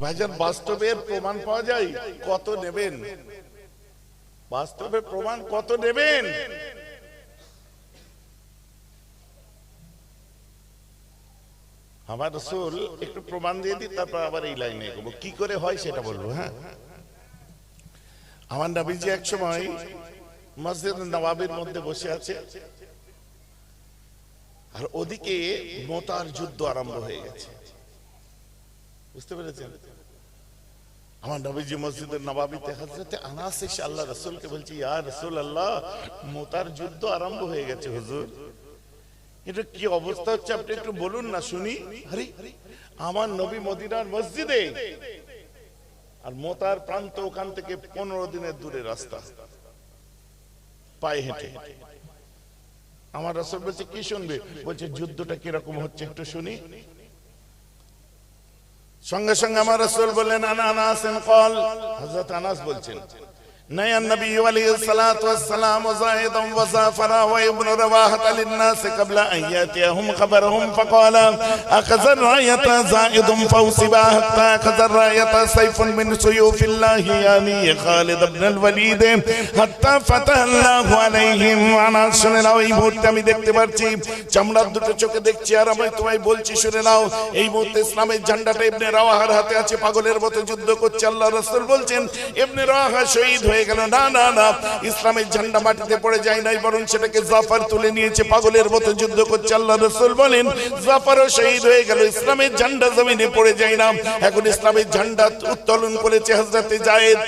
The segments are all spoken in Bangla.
ভাইজান বাস্তবের প্রমাণ পাওয়া যায়, কত নেবেন? বাস্তবের প্রমাণ কত নেবেন? আমার রাসূল একটু প্রমাণ দিয়ে দিই, তারপর আবার এই লাইনে এগোবো। কি করে হয় সেটা বলবো। হ্যাঁ, আমার নবীজি এক সময় মসজিদ নবাবির মধ্যে বসে আছে, আর ওদিকে মোতার যুদ্ধ আরম্ভ হয়ে গেছে। বুঝতে পেরেছেন? আমার নবীজি মসজিদের নবাবিতে হযরতে আনাস এসে আল্লাহ রাসূলকে বলছে, ইয়া রাসূলুল্লাহ, মোতার যুদ্ধ আরম্ভ হয়ে গেছে হুজুর, এটা কি অবস্থা হচ্ছে আপনি একটু বলুন না শুনি। আরে আমার নবী মদিনার মসজিদে, আর মোতার প্রান্ত ওখান থেকে 15 দিনের দূরে রাস্তা, পায়ে হেঁটে। আমার রাসূল বলছে, কি শুনবে? বলছে, যুদ্ধটা কিরকম হচ্ছে একটু শুনি। সঙ্গে সঙ্গে আমার রাসূল বললেন, আনা আনাসিন ক্বাল, হযরত আনাস বলছেন, نهى النبي عليه الصلاة والسلام زائدا وزافرا وابن رواحة للناس قبل أن يأتيهم خبرهم فقال أخذ الراية زائد فوصبا حتى أخذ الراية سيف من سيوف الله يعني خالد بن الوليد حتى فتح الله عليهم। আনা শুনে নাও, এই মুহূর্তে আমি দেখতে পাচ্ছি, চামড়ার দুটো চোখে দেখছি, আর আমি তোমায় বলছি শুনে নাও, এই মুহূর্তে ইসলামের ঝান্ডাটা ইবনে রাওয়াহার হাতে আছে, পাগলের মতো যুদ্ধ করছে। আল্লাহ রাসূল বলছেন, ইবনে রাওয়াহা শহীদ হয়ে গেল না, না না, ইসলামের ঝান্ডা মাটিতে পড়ে যায় নাই, বরং সেটাকে জাফর তুলে নিয়েছে, পাগলের মতো যুদ্ধ করছে। আল্লাহ রাসূল বলেন, জাফরও শহীদ হয়ে গেল, ইসলামের ঝান্ডা জমিনে পড়ে যায় না, এখন ইসলামের ঝান্ডা উত্তোলন করেছে হযরতে যায়েদ।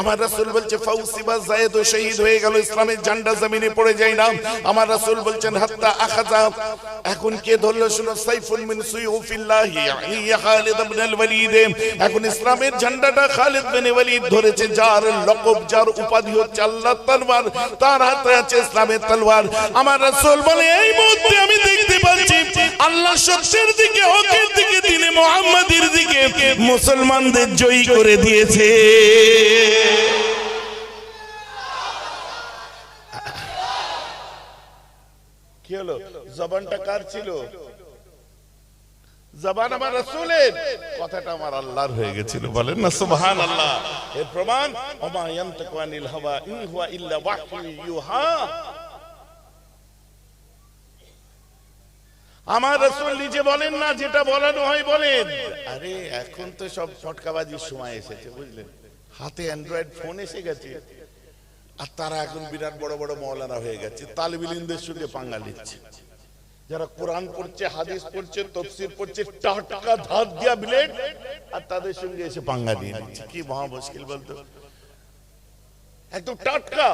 আমার রাসূল বলছে, ফাউসিবা, যায়েদও শহীদ হয়ে গেল, ইসলামের ঝান্ডা জমিনে পড়ে যায় না। আমার রাসূল বলছেন, হাত্তা আখাযা, এখন কে ধরলো শুনো, সাইফুন মিন সুয়ুফিল্লাহি ইয়া খালিদ ইবনে আল ওয়ালিদ, এখন ইসলামের ঝান্ডাটা খালিদ বিন ওয়ালিদ ধরেছে, যার লকব, যার উপাধি হচ্ছে আল্লাহর তরবার, তার হাতে আছে ইসলামের তলোয়ার। আমার রাসূল বলে, এই মুহূর্তে আমি দেখতে পাচ্ছি আল্লাহ সত্যের দিকে, হকের দিকে, দ্বীনে মুহাম্মাদের দিকে মুসলমানদের জয়ী করে দিয়েছে। কি হলো? জবানটা কার ছিল? জবান আমার রাসূলের, কথাটা আমার আল্লাহর হয়ে গেছিল। বলেন না সুবহানাল্লাহ। এর প্রমাণ, ওমা ইয়ানতাকু আনিল হাওয়া ইন হুয়া ইল্লা ওয়াহয়ু ইউহা। আমার রাসূল নিজে বলেন না, যেটা বলানো হয় বলেন। আরে এখন তো সব ফটকাবাজির সময় এসেছে, বুঝলেন? হাতে অ্যান্ড্রয়েড ফোন এসে গেছে, আর তারা এখন বিরাট বড় বড় মাওলানা হয়ে গেছে, তালিবুল ইলমদের সঙ্গে পাঙ্গা নিচ্ছে। যারা কোরআন পড়ছে, হাদিস পড়ছে, তাফসীর পড়ছে, টাটকা ধাত দিয়া ব্লেড, আর তাদের সঙ্গে এসে পাঙ্গা নিয়ে নিচ্ছে। কি মহা মুশকিল বলতো, একদম টাটকা।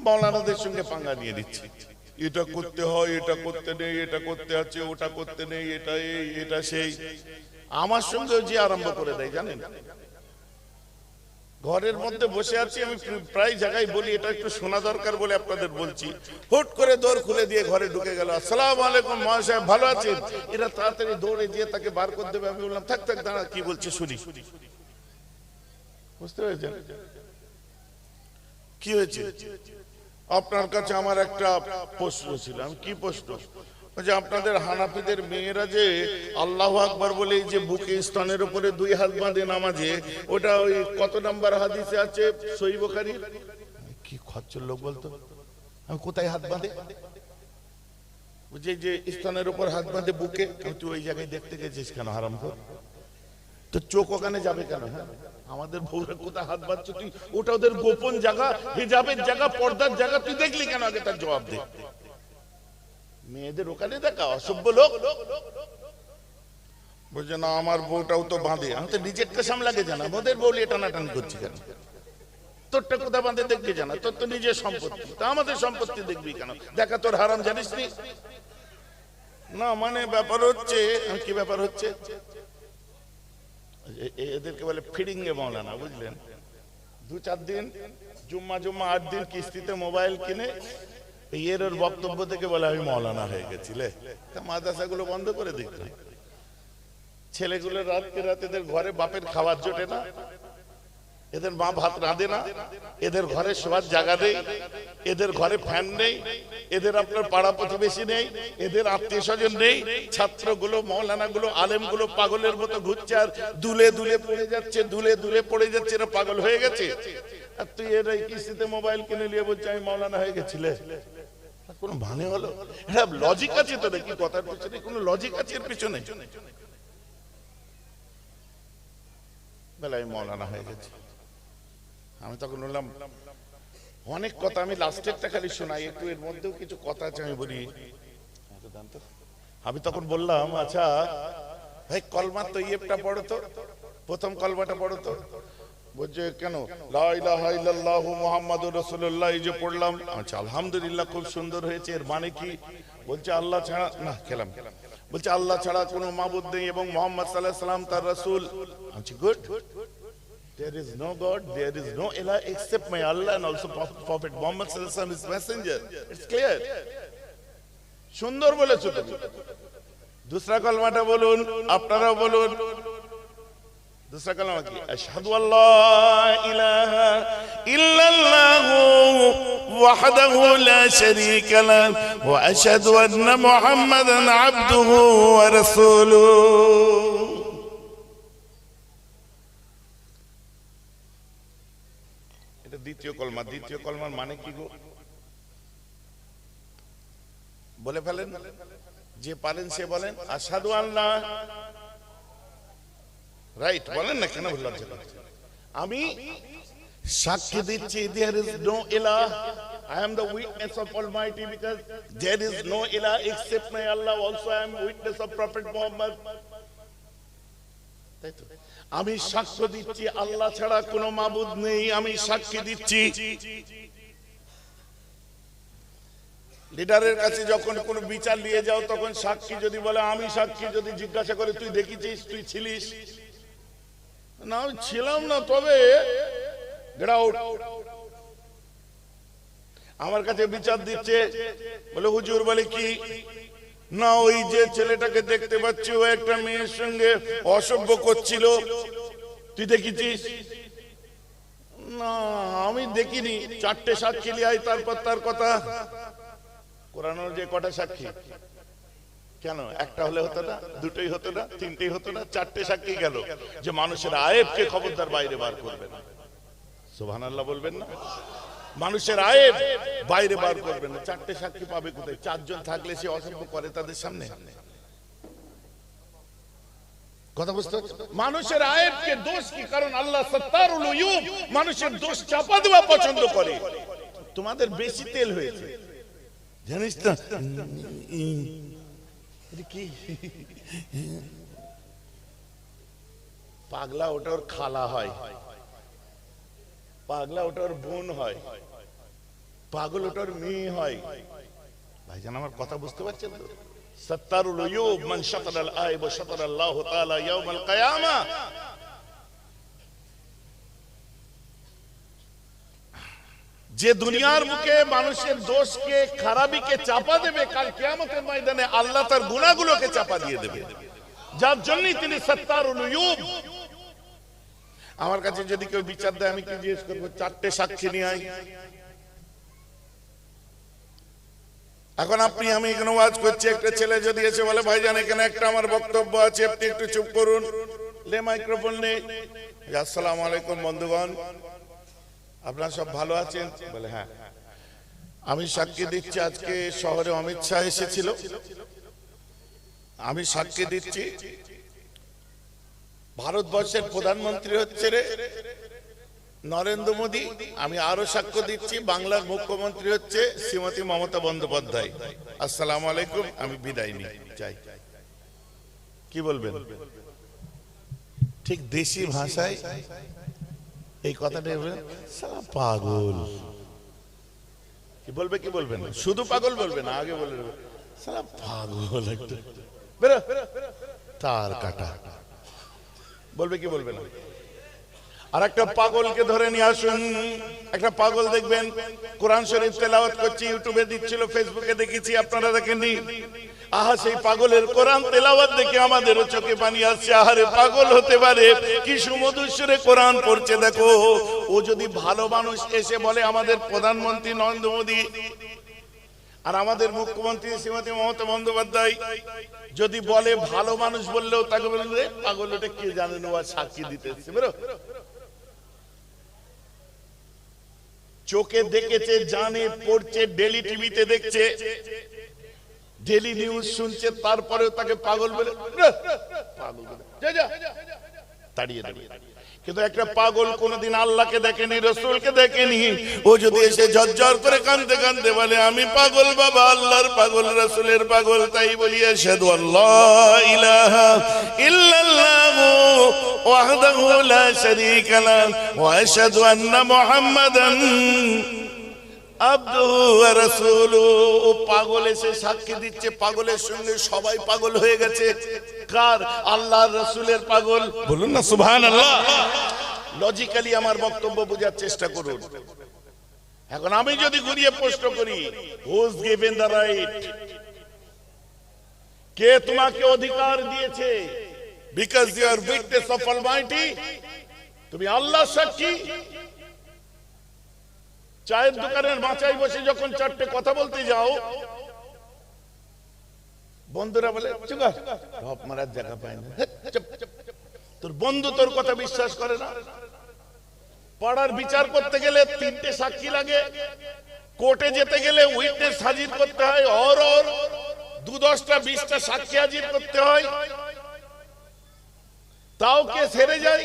মাওলানাদের সঙ্গে পাঙ্গা নিয়ে নিচ্ছে, এটা করতে হয়, এটা করতে নেই, এটা করতে আছে, ওটা করতে নেই, এটা এই, এটা সেই। আমার সঙ্গে যে আরম্ভ করে দেয় জানেন, ঘরের মধ্যে বসে আছি, আমি প্রায় জায়গায় বলি, এটা একটু শোনা দরকার বলে আপনাদের বলছি, হুট করে দৌড় খুলে দিয়ে ঘরে ঢুকে গেল, আসসালামু আলাইকুম মহাশয়, ভালো আছেন? এরা তাড়াতাড়ি দৌড়ে গিয়ে তাকে বার করে দেবে। আমি বললাম, থাক থাক, দাঁড়া, কি বলছে শুনি। বুঝতে পেরেছেন কি হয়েছে? আপনার কাছে আমার একটা প্রশ্ন ছিল। আমি কি প্রশ্ন? যে আপনাদের হানাফিদের মেয়েরা যে আল্লাহু আকবার বলে যে বুকে স্তনের উপরে 2 হাত বাঁধে নামাজে, ওটা ওই কত নাম্বার হাদিসে আছে সহিহ বুখারী? কি খচ্চর লোক বলতো, আমি কোথায় হাত বাঁধে? বুঝে যে স্তনের উপর হাত বাঁধে বুকে, তুই ওই জায়গায় দেখতে গেছিস কেন হারামখোর? তো চোখ ওখানে যাবে কেন? হ্যাঁ, আমাদের বউরা কোথায় হাত বাঁধছে তুই, ওটা ওদের গোপন জায়গা, হিজাবের জায়গা, পর্দার জায়গা, তুই দেখলি কেন? আগে তার জবাব দে। মেয়েদের ওখানে দেখা, অসভ্য লোক। বলছে না, আমার বউটাও তো বাঁধে। আমি তো নিজেরটা সামলাকে জানা, ওদের বউ নিয়ে টানাটানি করছি কেন? তোরটা কোথায় বাঁধে দেখবি জানা, তোর তো নিজের সম্পত্তি, তা আমাদের সম্পত্তি দেখবি কেন? দেখা তোর হারাম জানিস নি? না মানে ব্যাপার হচ্ছে, কি ব্যাপার হচ্ছে, এদেরকে বলে ফিডিং এ মাওলানা, বুঝলেন? 2-4 দিন জুম্মা 8 দিন কিস্তিতে মোবাইল কিনে এর ওর বক্তব্য থেকে বলে আমি মাওলানা হয়ে গেছি। মাদ্রাসাগুলো বন্ধ করে দিতে, ছেলেগুলো রাতকে রাত এদের ঘরে বাপের খাবার জোটে না, এদের মা ভাত রাঁধে না, এদের ঘরে শোয়ার জায়গা নেই, এদের ঘরে ফ্যান নেই, এদের আপনার পাড়া প্রতিবেশী নেই, এদের আত্মীয় স্বজন নেই। ছাত্রগুলো, মৌলানাগুলো, আলেমগুলো পাগলের মতো ঘুরছে আর দুলে দুলে পড়ে যাচ্ছে, দুলে দুলে পড়ে যাচ্ছে, এরা পাগল হয়ে গেছে। আর তুই এর কিস্তিতে মোবাইল কিনে নিয়ে বলছে আমি মৌলানা হয়ে গেছিলে, কোনো মানে হলো? এটা লজিক আছে তো নাকি? কথার পিছনে কোনো লজিক আছে এর পিছনে? বেলায় মৌলানা হয়ে গেছে। আমি তখন বললাম অনেক কথা, আমি লাস্টেরটা খালি শোনাই, একটু এর মধ্যেও কিছু কথা আছে আমি বলি। আমি তখন বললাম আচ্ছা ভাই কলমা তৈয়বটা পড়ো তো, প্রথম কলমাটা পড়ো তো। বলছে কেন? লা ইলাহা ইল্লাল্লাহু মুহাম্মাদুর রাসূলুল্লাহ, এই যে পড়লাম। আচ্ছা আলহামদুলিল্লাহ, খুব সুন্দর হয়েছে, এর মানে কি? বলছে আল্লাহ ছাড়া না খেলাম, বলছে আল্লাহ ছাড়া কোনো মাবুদ নেই এবং মুহাম্মদ সাল্লাল্লাহু আলাইহি ওয়াসাল্লাম তার রাসূল। আচ্ছা good, there is no god, there is no ilah except my Allah and also prophet Muhammad sallallahu alaihi wasallam is messenger. It's clear. সুন্দর বলেছো তুমি। दूसरा কলমাটা বলুন, আপনারাও বলুন। दूसरा कलमा কি? আশহাদু আল্লা ইলাহা ইল্লাল্লাহু ওয়াহদাহু লা শারীকা লাহু ওয়া আশহাদু আন্না মুহাম্মাদান আবদুহু ওয়া রাসূলুহু। এটা দ্বিতীয় কলমা। দ্বিতীয় কলমার মানে কি গো? বলে ফেলেন, যে পারেন সে বলেন। আশহাদু আল্লাহ, রাইট বলেন না, কেন লজ্জা করছেন? আমি সাক্ষী দিচ্ছি there is no ilah, I am the witness of Almighty because there is no ilah except my Allah, also I am witness of Prophet Muhammad. তাই তো? আমি সাক্ষ্য দিচ্ছি আল্লাহ ছাড়া কোনো মাবুদ নেই, আমি সাক্ষী দিচ্ছি। লিডারের কাছে যখন কোনো বিচার নিয়ে যাও তখন সাক্ষী যদি বলে আমি সাক্ষী, যদি জিজ্ঞাসা করে তুই দেখেছিস, তুই ছিলিস? না আমি ছিলাম না, তবে আমার কাছে বিচার দিচ্ছে, বলে হুজুর বলে কি না ওই যে ছেলেটাকে দেখতে পাচ্ছি ও একটা মেয়ের সঙ্গে অসভ্য করছিল, তুই দেখেছিস? না আমি দেখিনি। চারটে সাক্ষী লিয়াই, তারপর তার কথা। কোরআনের যে কটা সাক্ষী, কেন একটা হলে হতো না? দুটোই হতো না? তিনটেই হতো না? চারটে সাক্ষী গেল যে মানুষের আয়েবকে খবরদার বাইরে বার করবে না। সুবহানাল্লাহ বলবেন না? মানুষের আয়েব বাইরে বার করবে না। চারটে সাক্ষী পাবে কোথায়? চারজন থাকলে সে অসভ্য করে তাদের সামনে। কথা বুঝতে পারছো? মানুষের আয়েবকে দোষ কি? কারণ আল্লাহ সাত্তারুল উয়ুব, মানুষের দোষ চাপা দেওয়া পছন্দ করে। তোমাদের বেশি তেল হয়েছে জানিস তো? কি পাগলা ওটা ওর খালা হয়, পাগলা ওটা ওর বোন হয়, পাগল ওটা ওর মেয়ে হয়। ভাইজান আমার কথা বুঝতে পারছেন তো? সাত্তারুল উয়ুব মান শাতারাল আইব শাতারাল্লাহু তাআলা ইয়াউমাল কিয়ামা। যে দুনিয়ার মুখে মানুষের দোষকে, খারাপিকে চাপা দেবে, কাল কিয়ামতের ময়দানে আল্লাহ তার গুনাহগুলোকে চাপা দিয়ে দেবে, যার জন্য তিনি সাত্তারুল উয়ুব। আমার কাছে যদি কেউ বিচার দেয় আমি কি জিজ্ঞেস করবো? চারটে সাক্ষী নিয়ে আই। এখন আপনি আমি এখানে ওয়াজ করছি, একটা ছেলে যদি এসে বলে ভাইজান এখানে একটা আমার বক্তব্য আছে, আপনি একটু চুপ করুন, লে মাইক্রোফোন নে। আসসালামু আলাইকুম বন্ধুগণ, আপনারা সব ভালো আছেন? বলে হ্যাঁ। আমি সাক্ষী দিচ্ছি আজকে শহরে অমিত শাহ এসেছিল, আমি সাক্ষী দিচ্ছি ভারতবর্ষের প্রধানমন্ত্রী হচ্ছে নরেন্দ্র মোদী, আমি আরো সাক্ষ্য দিচ্ছি বাংলার মুখ্যমন্ত্রী হচ্ছে শ্রীমতী মমতা বন্দ্যোপাধ্যায়। আসসালামু আলাইকুম, আমি বিদায় নিই চাই। কি বলবেন? ঠিক দেশি ভাষায় এই কথাটা পাগল কি বলবে? কি বলবেন? শুধু পাগল বলবে না, আগে বলে সালা পাগল একটা বেরো তার কাটা বলবে। কি বলবে না? আর একটা পাগলকে ধরে নিয়ে আসুন। একটা পাগল দেখবেন কোরআন শরীফ তেলাওয়াত করছে, ইউটিউবে দিচ্ছিল, ফেসবুকে দেখেছি, আপনারা দেখেননি? আহা সেই পাগলের কোরআন তেলাওয়াত দেখে আমাদেরও চোখে পানি আসছে। আহারে পাগল হতে পারে, কি সুমধুর সুরে কোরআন পড়ছে দেখো। ও যদি ভালো মানুষ এসে বলে আমাদের প্রধানমন্ত্রী নরেন্দ্র মোদী আর আমাদের মুখ্যমন্ত্রী শ্রীমতী মমতা বন্দ্যোপাধ্যায় যদি বলে ভালো মানুষ বললেও তাকে বলবে পাগল, ওটা কে জানেন, ও সাক্ষী দিতে এসেছে। চোখে দেখেছে, জানে, পড়ছে, ডেলি টিভিতে দেখছে, ডেলি নিউজ শুনছে, তারপরেও তাকে পাগল বলে পাগল বলে তাড়িয়ে দেবে। কিন্তু একটা পাগল কোনদিন আল্লাহকে দেখেনি, রসুলকে দেখেনি, ও যদি এসে ঝরঝর করে কাঁদতে কাঁদতে বলে আমি পাগল বাবা, আল্লাহর পাগল, রসুলের পাগল, তাই বলি আশহাদু আল্লা ইলাহা ইল্লাল্লাহু ওয়াহদাহু লা শারীকা লাহু ওয়া আশহাদু আন্না মুহাম্মাদান আবদুহু ওয়া রাসূলুহু। ও পাগল এসে সাক্ষী দিচ্ছে, পাগলের সঙ্গে সবাই পাগল হয়ে গেছে। কার? আল্লাহর রাসূলের পাগল। বলুন না সুবহানাল্লাহ। লজিক্যালি আমার বক্তব্য বোঝার চেষ্টা করুন। এখন আমি যদি ঘুরিয়ে প্রশ্ন করি, হুজ গিভেন দ্য রাইট? কে তোমাকে অধিকার দিয়েছে? Because you are witness of almighty. তুমি আল্লাহর সাক্ষী। চায়ের দোকানের মাচায় বসে যখন চারটে কথা বলতে যাও, বন্ধুরা বলে ঢপ মারার জায়গা পায় না, তোর বন্ধু তোর কথা বিশ্বাস করে না। পাড়ার বিচার করতে গেলে 3টে সাক্ষী লাগে, কোর্টে যেতে গেলে উইটনেস হাজির করতে হয়, ওর 2-10টা 20টা সাক্ষী হাজির করতে হয়, তাও কে সেরে যায়।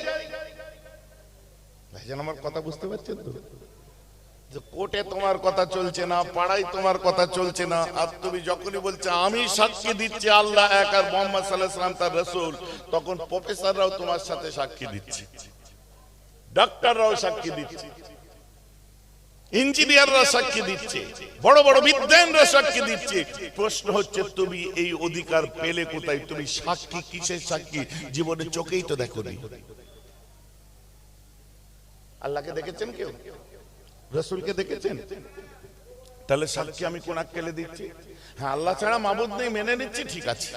ভাইজান আমার কথা বুঝতে পারছেন তো? কোর্টে তোমার কথা চলছে না, পাড়ায় তোমার কথা চলছে না, আর তুমি যখনই বলছো আমি সাক্ষী দিচ্ছি আল্লাহ এক আর মুহাম্মদ সাল্লাল্লাহু আলাইহি ওয়াসাল্লাম তার রাসূল, তখন প্রফেসররাও তোমার সাথে সাক্ষী দিচ্ছে, ডাক্তাররাও সাক্ষী দিচ্ছে, ইঞ্জিনিয়াররা সাক্ষী দিচ্ছে, বড় বড় বিদ্বানরা সাক্ষী দিচ্ছে। প্রশ্ন হচ্ছে তুমি এই অধিকার পেলে কোথায়? তুমি সাক্ষী কিসের সাক্ষী? জীবনে চোখেই তো দেখোনি। আল্লাহকে দেখেছেন কেউ? রসুলকে দেখেছেন? তাহলে সাক্ষী আমি কোন আক্কেলে দিচ্ছি? হ্যাঁ, আল্লাহ ছাড়া মাবুদ নেই মেনে নিচ্ছি, ঠিক আছে।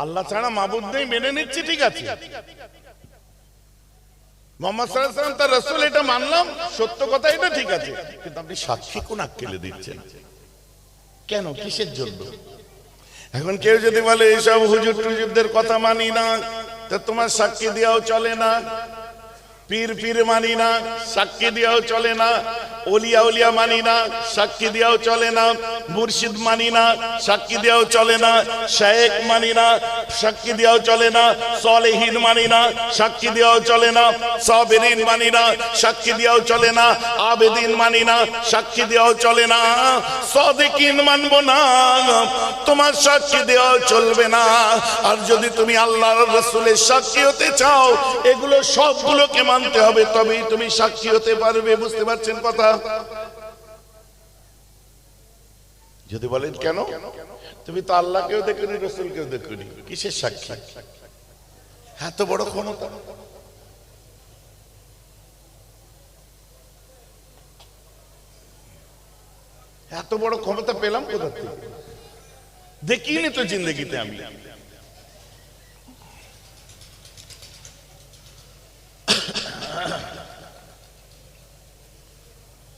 আল্লাহ ছাড়া মাবুদ নেই মেনে নিচ্ছি, ঠিক আছে। মুহাম্মদ সাল্লাল্লাহু আলাইহি ওয়াসাল্লাম তার রাসূল, এটা মানলাম, সত্য কথা, এটা ঠিক আছে। কিন্তু আপনি সাক্ষী কোন আক্কেলে দিচ্ছেন? কেন? কিসের জন্য? এখন কেউ যদি বলে এইসব হুজুর টুজুরদের কথা মানি না, তা তোমার সাক্ষী দেওয়াও চলে না। পীর মানি না, সাক্ষী দিয়েও চলে না। ওলিয়া উলিয়া মানি না, সাক্ষী দিয়েও চলে না। মুর্শিদ মানি না, সাক্ষী দিয়েও চলে না। শায়েখ মানি না, সাক্ষী দিয়েও চলে না। সালেহীন মানি না, সাক্ষী দিয়েও চলে না। সাবিরিন মানি না, সাক্ষী দিয়েও চলে না। আবেদিন মানি না, সাক্ষী দিয়েও চলে না। সাদিকিন মানবো না, তোমার সাক্ষী দিয়েও চলবে না। আর যদি তুমি আল্লাহর রাসূলের সাক্ষী হতে চাও, এগুলো সবগুলোকে মানতে হবে, তবেই তুমি সাক্ষী হতে পারবে। বুঝতে পারছেন কথা? যদি বলেন কেন? তুমি তো আল্লাহকেও দেখোনি, রাসূলকেও দেখোনি, কিসের সাক্ষী? এত বড় ক্ষমতা। এত বড় ক্ষমতা পেলাম কোথা থেকে? দেখিনি তো জিন্দগিতে আমি।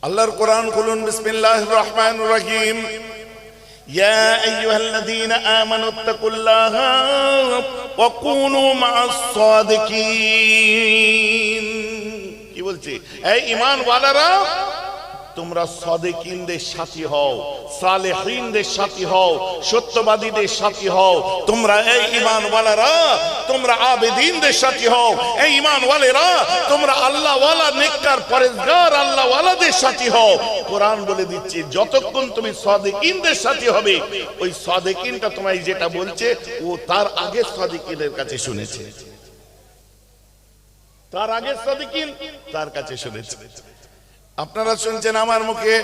আল্লাহর কোরআন খুলুন, বিসমিল্লাহির রহমানির রহিম। ইয়া আইয়ুহাল্লাযীনা আমানুত্তাকুল্লাহা ওয়া কুনু মা'আস সাদিকিন। কি বলছে? এই ঈমানওয়ালারা, তোমরা সাদিকিনদের সাথী হও, সালেহীনদের সাথী হও, সত্যবাদীদের সাথী হও। তোমরা এই ঈমানওয়ালারা, তোমরা আবেদিনদের সাথী হও। এই ঈমানওয়ালারা, তোমরা আল্লাহওয়ালা, নেককার, পরেজগার আল্লাহওয়ালাদের সাথী হও। কোরআন বলে দিচ্ছে, যতক্ষণ তুমি সাদিকিনদের সাথী হবে, ওই সাদিকিনটা তোমায় যেটা বলছে, ও তার আগে সাদিকিনের কাছে শুনেছে। তার আগে সাদিকিন তার কাছে শুনেছে। আপনারা শুনছেন আমার মুখে,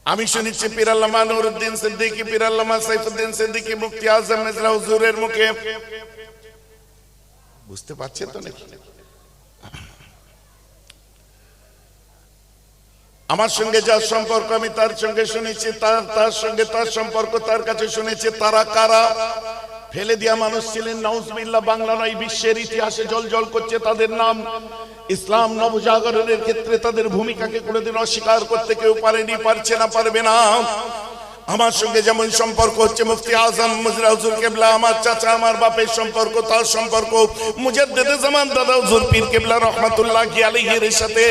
আমি শুনেছি পীর আল্লামা নুরউদ্দিন সিদ্দিকী, পীর আল্লামা সাইফুদ্দিন সিদ্দিকী, মুফতি আজম মির্জা হুজুরের মুখে। বুঝতে পারছেন তো নাকি? আমার সঙ্গে যার সম্পর্ক আমি তার সঙ্গে শুনেছি, তার সঙ্গে তার সম্পর্ক তার কাছে শুনেছি। তারা কারা? ফেলে দেয়া মানুষ ছিলেন, নাউজুবিল্লাহ। বাংলা নয়, বিশ্বের ইতিহাসে জলজল করছে তাদের নাম। ইসলাম নবজাগরণের ক্ষেত্রে তাদের ভূমিকাকে কোনোদিন অস্বীকার করতে কেউ পারেনি, পারছে না, পারবে না। আমার সঙ্গে যেমন সম্পর্ক হচ্ছে মুফতি আজম মুজরা হুজুর কেবলা, আমার চাচা আমার বাপের সম্পর্ক, তার সম্পর্ক মুজাদ্দিদে জামান দাদা হুজুর পীর কেবলা রহমাতুল্লাহি আলাইহির সাথে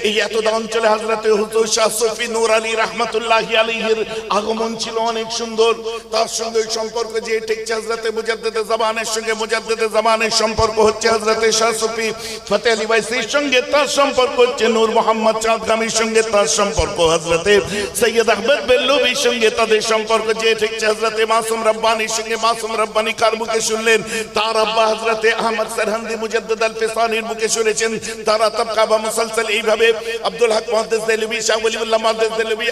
এই এতটা অঞ্চলে হযরতে হুজুর শাহ সুফি নূর আলী রহমাতুল্লাহি আলাইহির আগমন ছিল অনেক সুন্দর। তার সঙ্গে সম্পর্ক যে ঠেকছে হযরতে মুজাদ্দিদে জামানের সঙ্গে, মুজাদ্দিদে জামানের সম্পর্ক হচ্ছে হযরতে শাহ সুফি ফতেহ আলী ওয়াইসির সঙ্গে, তার সম্পর্ক হচ্ছে নূর মোহাম্মদ চাঁদগামীর সঙ্গে, তার সম্পর্ক হযরতে সৈয়দ আহমদ বেল্লুবির সঙ্গে, তাদের সম্পর্ক যে ঠেকছে হযরতে মাসুম রব্বানির সঙ্গে। মাসুম রব্বানি কার মুখে শুনলেন? তার আব্বা হযরতে আহমদ সরহন্দি মুজাদ্দিদ আল ফিসানির মুখে শুনেছেন। তারা তবকা বা মুসলসল এইভাবে আব্দুল হক মুহাদ্দিস দেহলভী, শাহ ওলিউল্লাহ মুহাদ্দিস দেহলভী,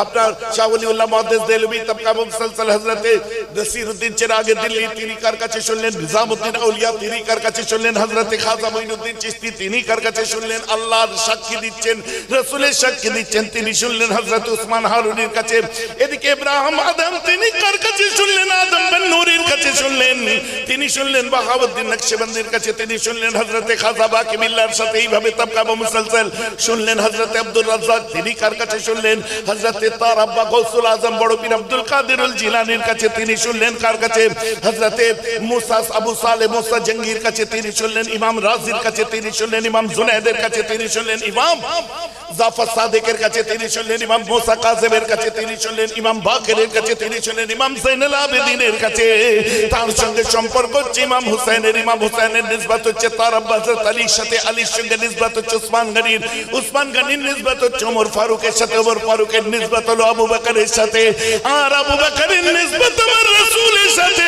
আপনার শাহ ওলিউল্লাহ মুহাদ্দিস দেহলভী তবকা বা মুসলসল হযরতে নসিরউদ্দিন চিরাগি দিল্লি, তিনি কার কাছে শুনলেন? নিজামউদ্দিন আউলিয়া, তিনি কার কাছে শুনলেন? হযরতে খাজা মুঈনুদ্দিন চিশতি, তিনি কার কাছে শুনলেন? আল্লাহর সাক্ষী দিচ্ছেন, রাসূলের সাক্ষী দিচ্ছেন, তিনি শুনলেন হযরত উসমান হারুনির কাছে। এদিকে ইব্রাহিম আদম, তিনি কার কাছে শুনলেন? আদম বিন নূরের কাছে শুনলেন। তিনি শুনলেন বাহাউদ্দিন নকশবন্দির কাছে, তিনি শুনলেন হযরতে খাজা বাকি বিল্লাহর সাথে। এইভাবে তবকা বা মুসলসল শুনলেন হযরতে আব্দুর রাজ্জাক, তিনি কার কাছে শুনলেন? হযরতে তার আব্বা গৌসুল আজম বড় পীর আব্দুল কাদিরুল জিলানীর কাছে, তিনি শুনলেন কার কাছে? হযরতে মুসা আবু সালেহ মুসা জঙ্গির কাছে, তিনি শুনলেন ইমাম রাজির কাছে, তিনি শুনলেন ইমাম জুনায়েদের কাছে, তিনি শুনলেন ইমাম জাফর সাদিকের কাছে, তিনি শুনলেন ইমাম মুসা কাযিমের কাছে, তিনি শুনলেন ইমাম বাকেরের কাছে, তিনি শুনলেন ইমাম যাইনুল আবেদিনের কাছে। তার সঙ্গে সম্পর্ক হচ্ছে ইমাম হুসাইনের। ইমাম হুসাইনের নিসবত হচ্ছে তার আব্বা হযরত আলীর সাথে, আলীর সঙ্গে নিসবত হচ্ছে উসমান গনির, উসমান গনির নিসবত হচ্ছে ওমর ফারুকের সাথে, ওমর ফারুকের নিসবত হলো আবু বকরের সাথে, আর আবু বকরের নিসবত আমার রাসূলের সাথে,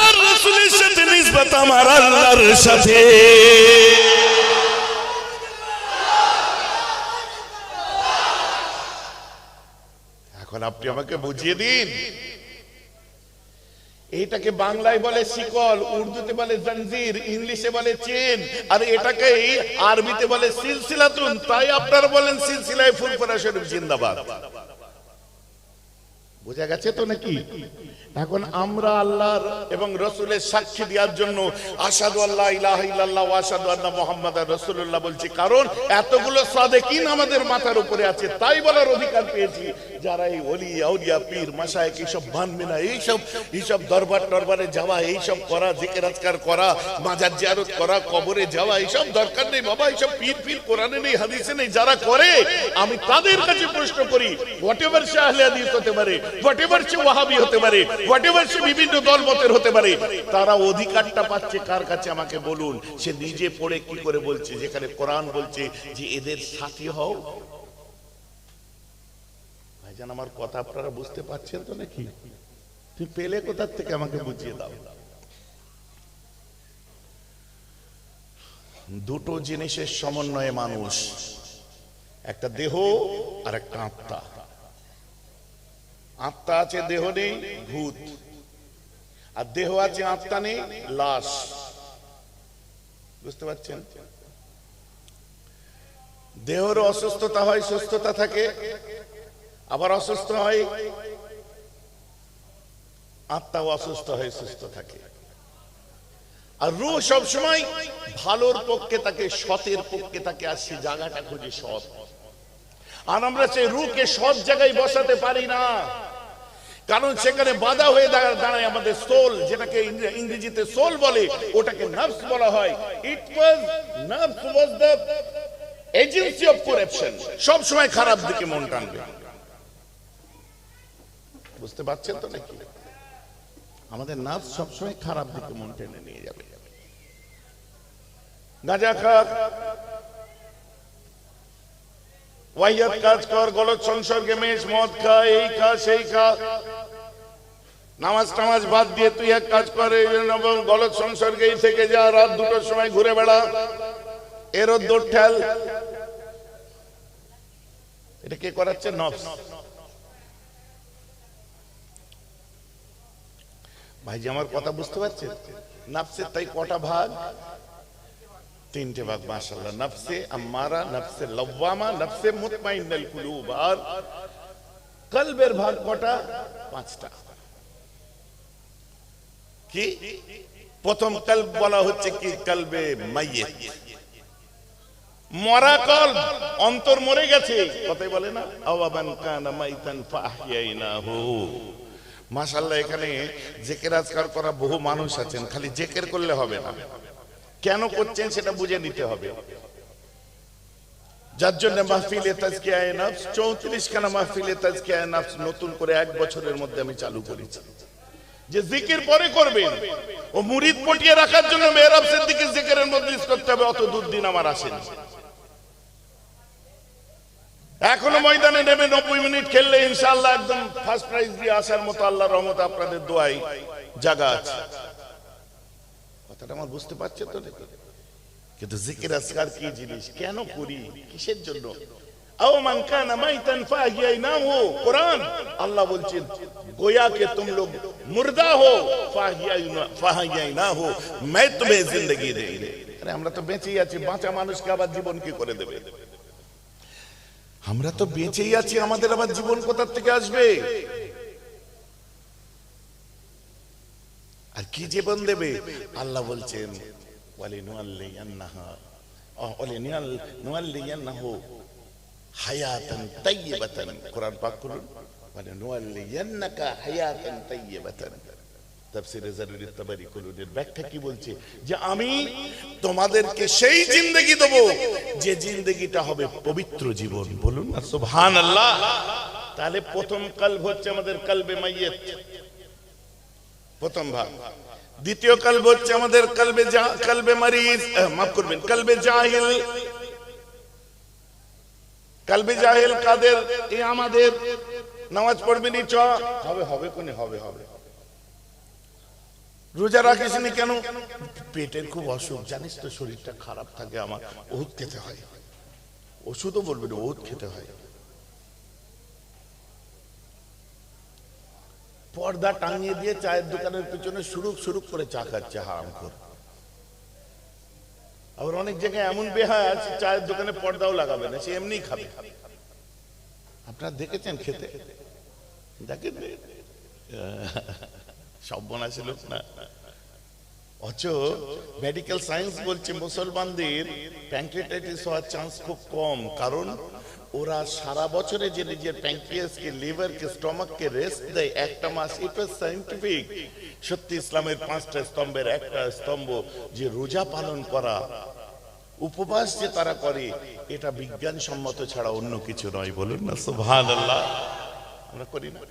আর রাসূলের সাথে নিসবত আমার আল্লাহর সাথে। এখন আপনি আমাকে বুঝিয়ে দিন, এইটাকে বাংলায় বলে শিকল, উর্দুতে বলে জঞ্জির, ইংলিশে বলে চেন, আর এটাকে আরবিতে বলে সিলসিলাতুন। তাই আপনারা বলেন সিলসিলায়ে ফুরফুরা শরীফ জিন্দাবাদ। বোঝা গেছে তো নাকি? এখন আমরা আল্লাহর এবং রাসূলের সাক্ষী দেওয়ার জন্য আশহাদু আল্লা ইলাহা ইল্লাল্লাহ ওয়া আশহাদু আন্না মুহাম্মাদার রাসূলুল্লাহ বলছি, কারণ এতগুলো সাদেকিন আমাদের মাথার উপরে আছে, তাই বলার অধিকার পেয়েছি। যারা এই ওলি আউলিয়া পীর মাশায়েখ এইসব মানবে না, এইসব দরবার টরবারে যাওয়া, এইসব করা, জিকির আজকার করা, মাজার জিয়ারত করা, কবরে যাওয়া, এইসব দরকার নেই বাবা। এইসব পীর কোরআনে নেই, হাদিসে নেই। যারা করে আমি তাদের কাছে প্রশ্ন করি, হোয়াটএভার সে আহলে হাদিস হতে পারে, হোয়াটএভার সে ওয়াহাবি হতে পারে, হোয়াটএভার সে বিভিন্ন দলমতের হতে পারে, তারা অধিকারটা পাচ্ছে কার কাছে আমাকে বলুন। সে নিজে পড়ে কি করে বলছে, যেখানে কোরআন বলছে যে এদের সাথী হও। ভাইজান আমার কথা আপনারা বুঝতে পারছেন তো নাকি? তুমি পেলে কোথা থেকে আমাকে বুঝিয়ে দাও। দুটো জিনিসের সমন্বয়ে মানুষ, একটা দেহ আর একটা আত্মা। আত্মা আছে, দেহ নেই, ভূত। আর দেহ আছে, আত্মা নেই, লাশ। বুঝতে পারছেন? দেহের অসুস্থতা হয়, সুস্থতা থাকে, আবার অসুস্থ হয়, আত্মাও অসুস্থ হয়ে সুস্থ থাকে। আর রূহ সবসময় ভালোর পক্ষে থাকে, সতের পক্ষে থাকে, আর সে জায়গাটা খুঁজে সৎ। আর আমরা সেই রূহকে সৎ জায়গায় বসাতে পারি না, কারণ সেখানে বাধা হয়ে দাঁড়ায় আমাদের সোল, যেটাকে ইংরেজিতে সোল বলে, ওটাকে নাফস বলা হয়। নাফস was the agency of corruption, সব সময় খারাপ দিকে মন টানবে। বুঝতে পারছেন তো নাকি? আমাদের নাফস সব সময় খারাপ দিকে মন টেনে নিয়ে যাবে। গাঁজা খা, ওয়াহিয়াত কাজ কর, গলত সংসর্গে মেশ, মদ খা, এই খা সেই খা, নামাজ টামাজ বাদ দিয়ে তুই এক কাজ করে গলত সংসর্গেই থেকে যা, রাত 2টোর সময় ঘুরে বেড়া, এরও দৌড় ঠেল। এটা কে করাচ্ছে? নফস। ভাইজি আমার কথা বুঝতে পারছেন? নফসের তাই কটা ভাগ? 3টে ভাগ। মাশাআল্লাহ। নফসে আম্মারা, নফসে লওয়ামা, নফসে মুতমাইন্নাল কুলুব। আর কলবের ভাগ কটা? 5টা। কি প্রথম কলব বলা হচ্ছে কি কলবে মাইয়িত, মরা কলব, অন্তর মরে গেছে, কথাই বলে না আওয়ামান কানা মাইতান ফাহইয়াইনাহু। মাশাআল্লাহ, এখানে জিকির আজকার করা বহু মানুষ আছেন, খালি জিকির করলে হবে না, কেন করছেন সেটা বুঝে নিতে হবে। যার জন্য মাহফিলে তাজকিয়ায়ে নফস 34 খানা মাহফিলে তাজকিয়ায়ে নফস নতুন করে 1 বছরের মধ্যে আমি চালু করেছি, যে জিকির পরে করবেন। ও মুরিদ পটিয়ে রাখার জন্য মেহরাব সিদ্দিকী জিকিরের মজলিস করতে হবে, অত দূর দিন আমার আসেনি। এখনো ময়দানে নেমে 90 মিনিট খেললে ইনশাআল্লাহ একদম ফার্স্ট প্রাইজ দিয়ে আসার মতো আল্লাহর রহমতে আপনাদের দোয়ায় জায়গা আছে। কথাটা আমার বুঝতে পারছেন তো? কিন্তু জিকির আজকার কি জিনিস, কেন করি, কিসের জন্য? আওয়ামান কানা মাইতান ফাহইয়াইনাহু, কোরআন আল্লাহ বলছেন গোয়া কে তুম লোগ মুর্দা হো ফাহইয়াইনাহু, मैं तुम्हें जिंदगी देंगे। আরে আমরা তো বেঁচেই আছি, বাঁচা মানুষকে আবার জীবন কি করে দেবে? আমরা তো বেঁচেই আছি, আমাদের আবার জীবন কোথা থেকে আসবে? আর কি জীবন দেবে? আল্লাহ বলছেন ওয়ালিনুয়াল্লিয়ান্নাহু হায়াতান তাইয়্যিবাতান, কোরআন পাক করুন, ওয়ালিনুয়াল্লিয়ান্নাকা হায়াতান তাইয়্যিবাতান। তাফসীরে জারুরি তাবারি কুলুনের ব্যাখ্যা কি বলছে? যে আমি তোমাদেরকে সেই জিন্দেগি দেব যে জিন্দেগিটা হবে পবিত্র জীবন। বলুন না সুবহানাল্লাহ। তাহলে প্রথম কলব হচ্ছে আমাদের কলবে মাইয়িত, প্রথম ভাগ। দ্বিতীয় কলব হচ্ছে আমাদের কলবে মারিজ, মাফ করবেন, কলবে জাহিল। কলবে জাহিল কাদের? এই আমাদের নামাজ পড়বেনি, চ হবে হবে কোনে হবে হবে, রোজা রাখিস নি কেন? পেটের খুব অসুখ, জানিস তো শরীরটা খারাপ থাকে আমার, ওষুধ খেতে হয়। ওষুধও বলবেন, ওষুধ খেতে হয়। পর্দা টাঙিয়ে দিয়ে চায়ের দোকানের পিছনে সুরুক সুরুক করে চা খাচ্ছে, হারামখোর। আবার অনেক জায়গায় এমন বেহায়া আছে, চায়ের দোকানে পর্দাও লাগাবে না, সে এমনি খাবে। আপনারা দেখেছেন খেতে? দেখেন সব বনাছে লোক না। অথচ মেডিকেল সায়েন্স বলছে মুসলমানদের প্যানক্রিয়াটাইটিস হওয়ার চান্স খুব কম, কারণ ওরা সারা বছরে যে নিজের প্যানক্রিয়াসকে, লিভারকে, স্টমাককে রেস্ট দেয় একটা মাস। এটা সায়েন্টিফিক সত্যি। ইসলামের 5টা স্তম্ভের একটা স্তম্ভ যে রোজা পালন করা, উপবাস যে তারা করে, এটা বিজ্ঞানসম্মত ছাড়া অন্য কিছু নয়। বলুন না সুবহানাল্লাহ। আমরা করি না?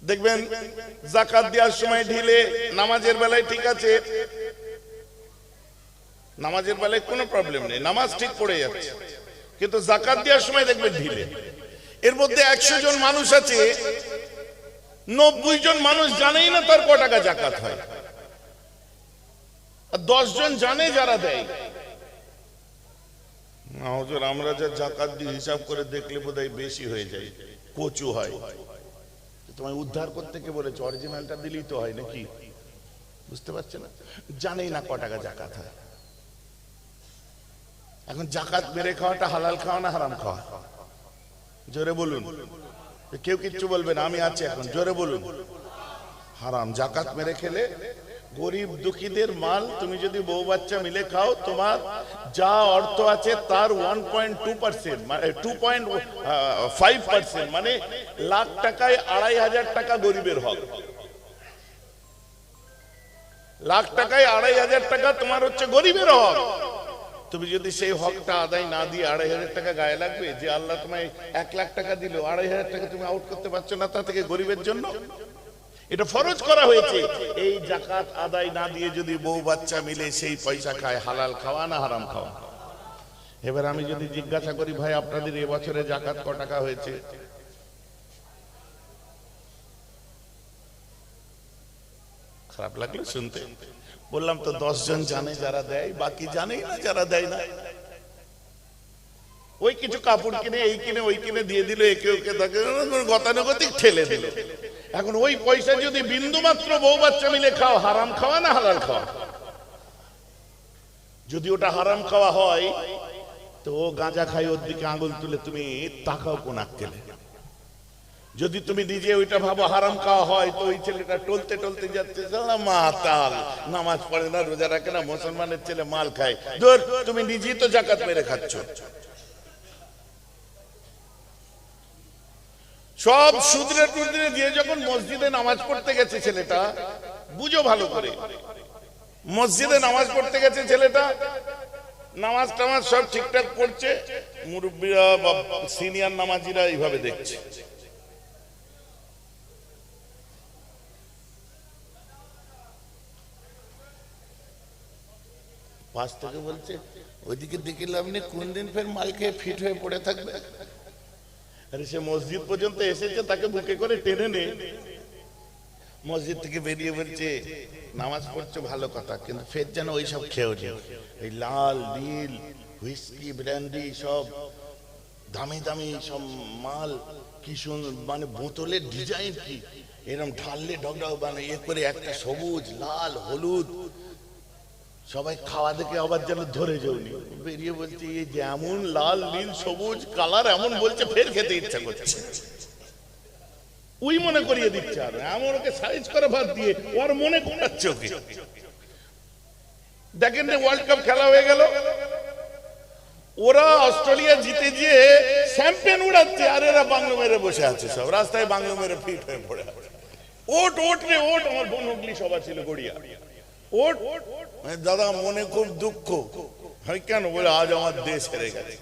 দেখবেন যাকাত দেওয়ার সময় ঢিলে, নামাজের বেলায় ঠিক আছে, নামাজের বেলায় কোনো প্রবলেম নেই, নামাজ ঠিক পড়ে যাচ্ছে, কিন্তু যাকাত দেওয়ার সময় দেখবেন ঢিলে। এর মধ্যে 100 জন মানুষ আছে, 90 জন মানুষ জানেই না তার ক টাকা যাকাত হয়, আর 10 জন জানে যারা দেয়। না হুজুর, আমরা যা যাকাত দিই হিসাব করে দেখলে বোধহয় বেশি হয়ে যায়, কচু হয়। তোমায় উদ্ধার করতে কে বলেছে? অরিজিনালটা দিলেই তো হয় নাকি? বুঝতে পারছে না, জানেই না ক টাকা যাকাত হয়। এখন যাকাত মেরে খাওয়াটা হালাল খাওয়া না হারাম খাওয়া? জোরে বলুন। কেউ কিচ্ছু বলবে না, আমি আছি এখন, জোরে বলুন। হারাম। যাকাত মেরে খেলে গরিব দুঃখীদের মাল তুমি যদি বউ বাচ্চা মিলে খাও, তোমার যা অর্থ আছে তার 1.2%, মানে 2.5%, মানে লাখ টাকায় 2,500 টাকা গরিবের হক। লাখ টাকায় 2,500 টাকা তোমার হচ্ছে গরিবের হক। তুমি যদি সেই হকটা আদায় না দিয়ে 2,500 টাকা গায়ে লাগবে, যে আল্লাহ তোমায় 1 লাখ টাকা দিল, 2,500 টাকা তুমি আউট করতে পারছো না তা থেকে গরিবের জন্য? এটা ফরজ করা হয়েছে। এই যাকাত আদায় না দিয়ে যদি বউ বাচ্চা মিলে সেই পয়সা খায়, হালাল খাওয়া না হারাম খাওয়া? এবার আমি যদি জিজ্ঞাসা করি, ভাই আপনাদের এবছরে যাকাত ক টাকা হয়েছে? খারাপ লাগলো শুনতে? বললাম তো 10 জন জানে যারা দেয়, বাকি জানেই না যারা দেয় না। ওই কিছু কাপড় কিনে, এই কিনে, ওই কিনে দিয়ে দিল, একে ওকে তাকে গতানুগতিক ঠেলে দিল। এখন ওই পয়সা যদি বিন্দু মাত্র বউ বাচ্চা মিলে খাও, হারাম খাওয়া না হালাল খাওয়া? যদি ওটা হারাম খাওয়া হয়, তো ও গাঁজা খাই, ওর দিকে আঙুল তুলে তুমি তাকাও কোন আক্কেলে? যদি তুমি নিজে ওইটা ভাবো হারাম খাওয়া হয়, তো ওই ছেলেটা টলতে টলতে যাচ্ছে, মাতাল, নামাজ পড়ে না, রোজা রাখে না, মুসলমানের ছেলে মাল খায়, ধর তুমি নিজেই তো জাকাত মেরে খাচ্ছ। সব সুদরে টুদরে দিয়ে যখন মসজিদে নামাজ পড়তে গেছে ছেলেটা, বুঝো ভালো করে, মসজিদে নামাজ পড়তে গেছে ছেলেটা, নামাজ টামাজ সব ঠিকঠাক পড়ছে, মুরব্বীরা বা সিনিয়র নামাজিরা এইভাবে দেখছে। পাঁচ থেকে বলছে ওইদিকে দেখলে আপনি কোন দিন ফের মাল খেয়ে ফিট হয়ে পড়ে থাকবে। আরে সে মসজিদ পর্যন্ত এসেছে, তাকে বুকে করে টেনে নে, মসজিদ থেকে বেরিয়ে বলছে নামাজ পড়ছো ভালো কথা, কিন্তু ফের যেন ওই সব খেয়েও যাও, এই লাল নীল হুইস্কি ব্র্যান্ডি সব দামি দামি সব মাল, কি মানে বোতলের ডিজাইন কি এরকম ঢাললে ঢকঢক, মানে ইয়ে করে একটা সবুজ লাল হলুদ, সবাই খাওয়া দেখে আবার যেন ধরে যাওনি, বেরিয়ে বলছে এই যেমন লাল নীল সবুজ কালার এমন বলছে, ফের খেতে ইচ্ছা করছে, ওই মনে করিয়ে দিচ্ছে, আর এমন ওকে সাইজ করে ভাত দিয়ে ওর মনে করাচ্ছে ওকে। দেখেন ওয়ার্ল্ড কাপ খেলা হয়ে গেল, ওরা অস্ট্রেলিয়া জিতে গিয়ে চ্যাম্পিয়ন উড়াচ্ছে, আর এরা বাংলো মেরে বসে আছে, সব রাস্তায় বাংলো মেরে ফিট হয়ে পড়ে আছে। ওট ওট রে ওট, আমার বোন হুগলি সভা ছিল গড়িয়া, ওট দাদা মনে খুব দুঃখ হয়, কেন বলে আজ আমার দেশ হেরে গেছে।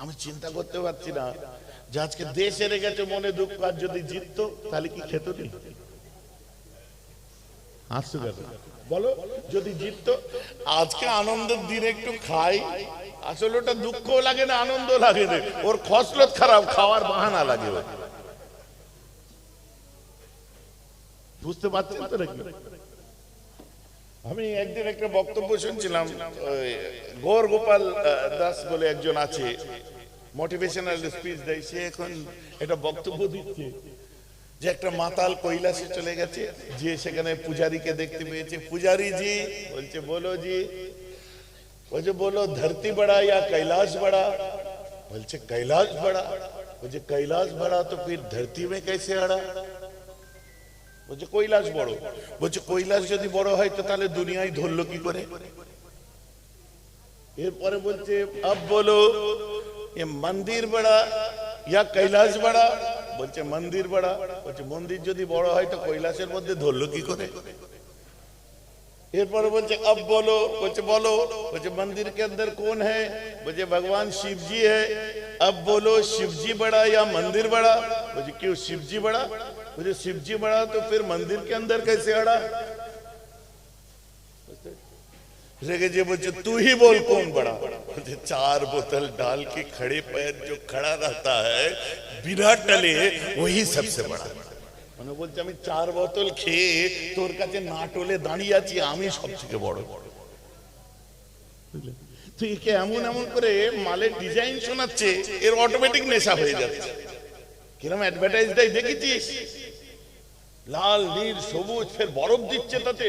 আমি চিন্তা করতে পারছি না যে আজকে দেশ হেরে গেছে মনে দুঃখ, আর যদি জিততো তাহলে কি খেত নি? হাসছো কেন বলো? যদি জিততো আজকে আনন্দের দিনে একটু খাই, আসলে ওটা দুঃখ লাগে না, আনন্দ লাগে না, ওর খসলত খারাপ, খাওয়ার বাহানা লাগে। বুঝতে পারছেন তো নাকি? আমি একদিন একটা বক্তব্য শুনছিলাম, গৌর গোপাল দাস বলে একজন আছে, মোটিভেশনাল স্পিচ দেয়, সে এখন একটা বক্তব্য দিচ্ছে যে একটা মাতাল কৈলাসে চলে গেছে, যে সেখানে পূজারীকে দেখতে পেয়েছে, পূজারী জি বলছে বলো জি, বলছে বলো ধরती बड़ा या कैलाश बड़ा, বলছে कैलाश बड़ा, বলছে कैलाश बड़ा तो फिर धरती में कैसे अड़ा, বলছে কৈলাস বড়, বলছে কৈলাস যদি বড় হয় তো তাহলে দুনিয়ায় ধরলো কি করে। এরপরে বলছে अब बोलो ये मंदिर बड़ा या कैलाश बड़ा, বলছে মন্দির বড়া, বলছে মন্দির যদি বড় হয় তো কৈলাসের মধ্যে ধরলো কি করে। এরপরে বলছে अब बोलो, বলছে বলো, বলছে मंदिर के अंदर कौन है, বলছে भगवान शिव जी है, अब बोलो शिव जी बड़ा या मंदिर बड़ा, বলছে क्यों शिव जी बड़ा, मुझे शिव जी बड़ा तो फिर मंदिर के अंदर कैसे अड़ा। रेगे जी बोलते तू ही बोल कौन बड़ा, बोलते 4 बोतल डाल के खड़े पैर जो खड़ा रहता है बिना टले वही सबसे बड़ा। মানে বলছে আমি 4 বোতল খেয়ে তোর কাছে না টলে দাঁড়িয়ে আছি, আমি সবথেকে বড়। তো একে এমন এমন করে মালের ডিজাইন শোনাচ্ছে, এর অটোমেটিক নেশা হয়ে যাচ্ছে। কিরকম অ্যাডভার্টাইজ দেয় দেখেছিস, লাল নীল সবুজ, ফের বরফ দিচ্ছে তাতে,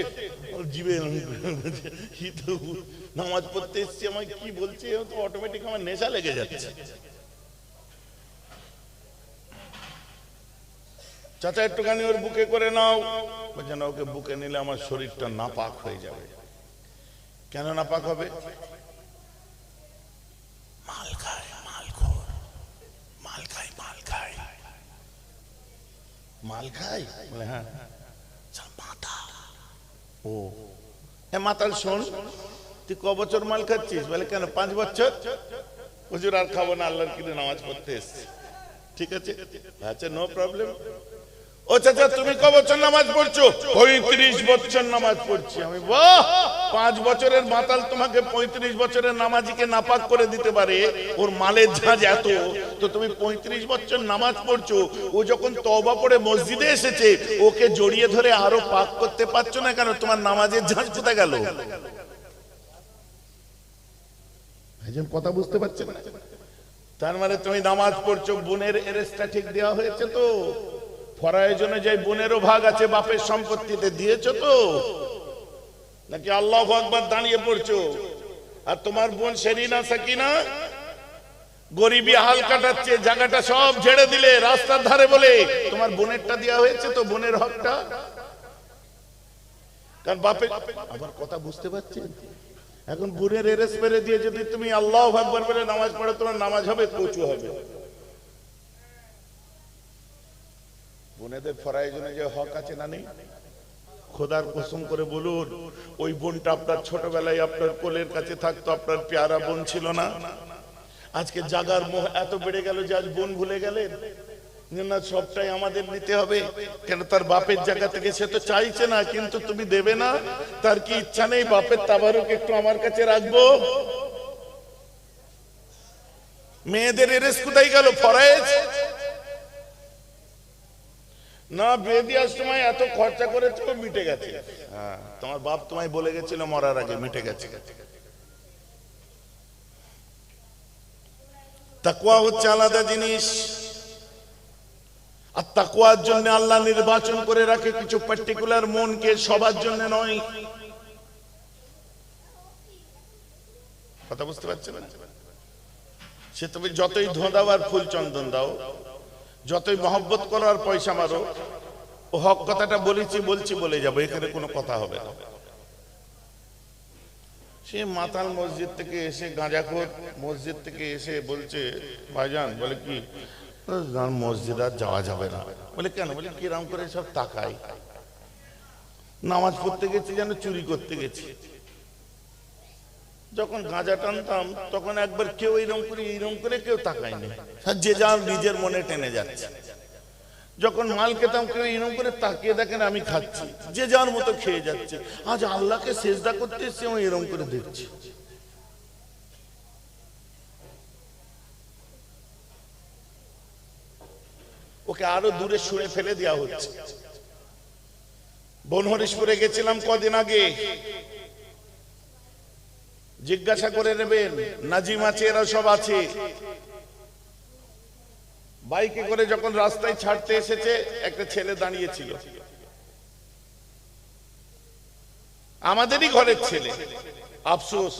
জিবে নামাজ পড়তে এসছি, আমায় কি বলছে, তো অটোমেটিক আমার নেশা লেগে যাচ্ছে। চাচা একটুখানি ওর বুকে করে নাও, বলছে না ওকে বুকে নিলে আমার শরীরটা নাপাক হয়ে যাবে। কেন নাপাক হবে? মাল খায়, মালখোর, মাল খায়, মাল খায়, মাল খায়, বলে হ্যাঁ মাতাল। ও হ্যাঁ মাতাল, শোন তুই ক বছর মাল খাচ্ছিস? বলে কেন 5 বছর। হুজুর আর খাবো না, আল্লাহর কিনে নামাজ পড়তে এসেছি। ঠিক আছে, আচ্ছা নো প্রবলেম। ও চাচা তুমি ক বছর নামাজ পড়ছো? 35 বছর নামাজ পড়ছি আমি। বাহ, 5 বছরের মাতাল তোমাকে 35 বছরের নামাজিকে নাপাক করে দিতে পারে, ওর মালের ঝাঁজ এত, তো তুমি 35 বছর নামাজ পড়ছো, ও যখন তওবা পড়ে মসজিদে এসেছে ওকে জড়িয়ে ধরে আরো পাক করতে পারছো না কেন? তোমার নামাজের ঝাঁজ কোথায় গেল? ভাইজান কথা বুঝতে পারছেন না? তার মানে তুমি নামাজ পড়ছো, বোনের এরেস্টটা ঠিক দেওয়া হয়েছে তো? ফরায়জনে যাই বোনেরও ভাগ আছে বাপের সম্পত্তিতে, দিয়েছো তো? নাকি আল্লাহু আকবার দাঁড়িয়ে পড়ছো? আর তোমার বোন শেরিনা সাকিনা গরিবী হাল কাটাচ্ছে, জায়গাটা সব ঝেড়ে দিলে রাস্তার ধারে বলে তোমার বোনেরটা দেওয়া হয়েছে তো, বোনের হকটা। কারণ বাপে আবার কথা বুঝতে পারছেন, এখন বোনের এরেস মেরে দিয়ে যদি তুমি আল্লাহু আকবার বলে নামাজ পড়ো, তোমার নামাজ হবে কচু হবে। বোনেদের ফরাইজনে যে হক আছে না নেই? খোদার কসম করে বলুন, ওই বোনটা আপনার ছোটবেলায় আপনার কোলের কাছে থাকতো, আপনার পেয়ারা বোন ছিল না? আজকে জাগার মোহ এত বেড়ে গেল যে আজ বোন ভুলে গেলেন না, সবটাই আমাদের নিতে হবে। কেন? তার বাপের জায়গা থেকে সে তো চাইছে না, কিন্তু তুমি দেবে না। তার কি ইচ্ছা নেই বাপের তাবারুক একটু আমার কাছে রাখবো? মেয়েদের এরেস কোথায় গেল? ফরায়েজ না, বিয়ে দেওয়ার সময় এত খরচা করেছো, মিটে গেছে। হ্যাঁ, তোমার বাপ তোমায় বলে গেছিল মরার আগে, মিটে গেছে। তাকওয়া হচ্ছে আলাদা জিনিস। আর তাকওয়ার জন্য আল্লাহ নির্বাচন করে রাখে কিছু পার্টিকুলার মনকে, সবার জন্য নয়। কথা বুঝতে পারছেন না? সে তুমি যতই ধোঁদাও আর ফুল চন্দন দাও, যতই মহব্বত করো আর পয়সা মারো, ও হক কথাটা বলেছি বলছি বলে যাবো, এখানে কোনো কথা হবে না। সে মাতাল মসজিদ থেকে এসে, গাঁজাখোর মসজিদ থেকে এসে বলছে, ভাইজান বলে কি মসজিদ আর যাওয়া যাবে না। বলে কেন? বলে কিরাম করে সব তাকাই, নামাজ পড়তে গেছি যেন চুরি করতে গেছি। যখন গাঁজা টানতাম তখন একবার কেউ এইরকম করে কেউ তাকায়নি, যে যার নিজের মনে টেনে যাচ্ছে। যখন মাল খেতাম কেউ এরকম করে তাকিয়ে দেখেন আমি খাচ্ছি, যে যার মতো খেয়ে যাচ্ছে। আজ আল্লাহকে সেজদা করতে এসে আমি এরকম করে দেখছি। ওকে আরো দূরে সরে ফেলে দেওয়া হচ্ছে। বনহরিশপুরে গেছিলাম কদিন আগে, জিজ্ঞাসা করে নেবেন, নাজিম আছে, এরা সব আছে। বাইকে করে যখন রাস্তায় ছাড়তে এসেছে, একটা ছেলে দাঁড়িয়েছিল, আমাদেরই ঘরের ছেলে। আফসোস,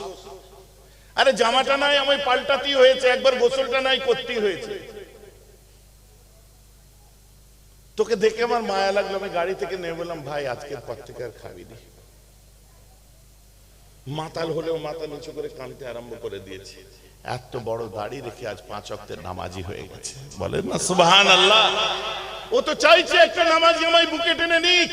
আরে জামাটা নাই আমায় পাল্টাতেই হয়েছে, একবার গোসলটা নাই করতেই হয়েছে। তোকে দেখে আমার মায়া লাগলো, আমি গাড়ি থেকে নেমে বললাম, ভাই আজকের পর থেকে আর খাবি নি। মাতাল হলেও মাথা নিচু করে কাঁদতে আরম্ভ করে দিয়েছে। এত বড় দাড়ি রেখে আজ 5 ওয়াক্তের নামাজি হয়ে গেছে। বলেন না সুবহানাল্লাহ। ও তো চাইছে একটা নামাজি আমায় বুকে টেনে নিক,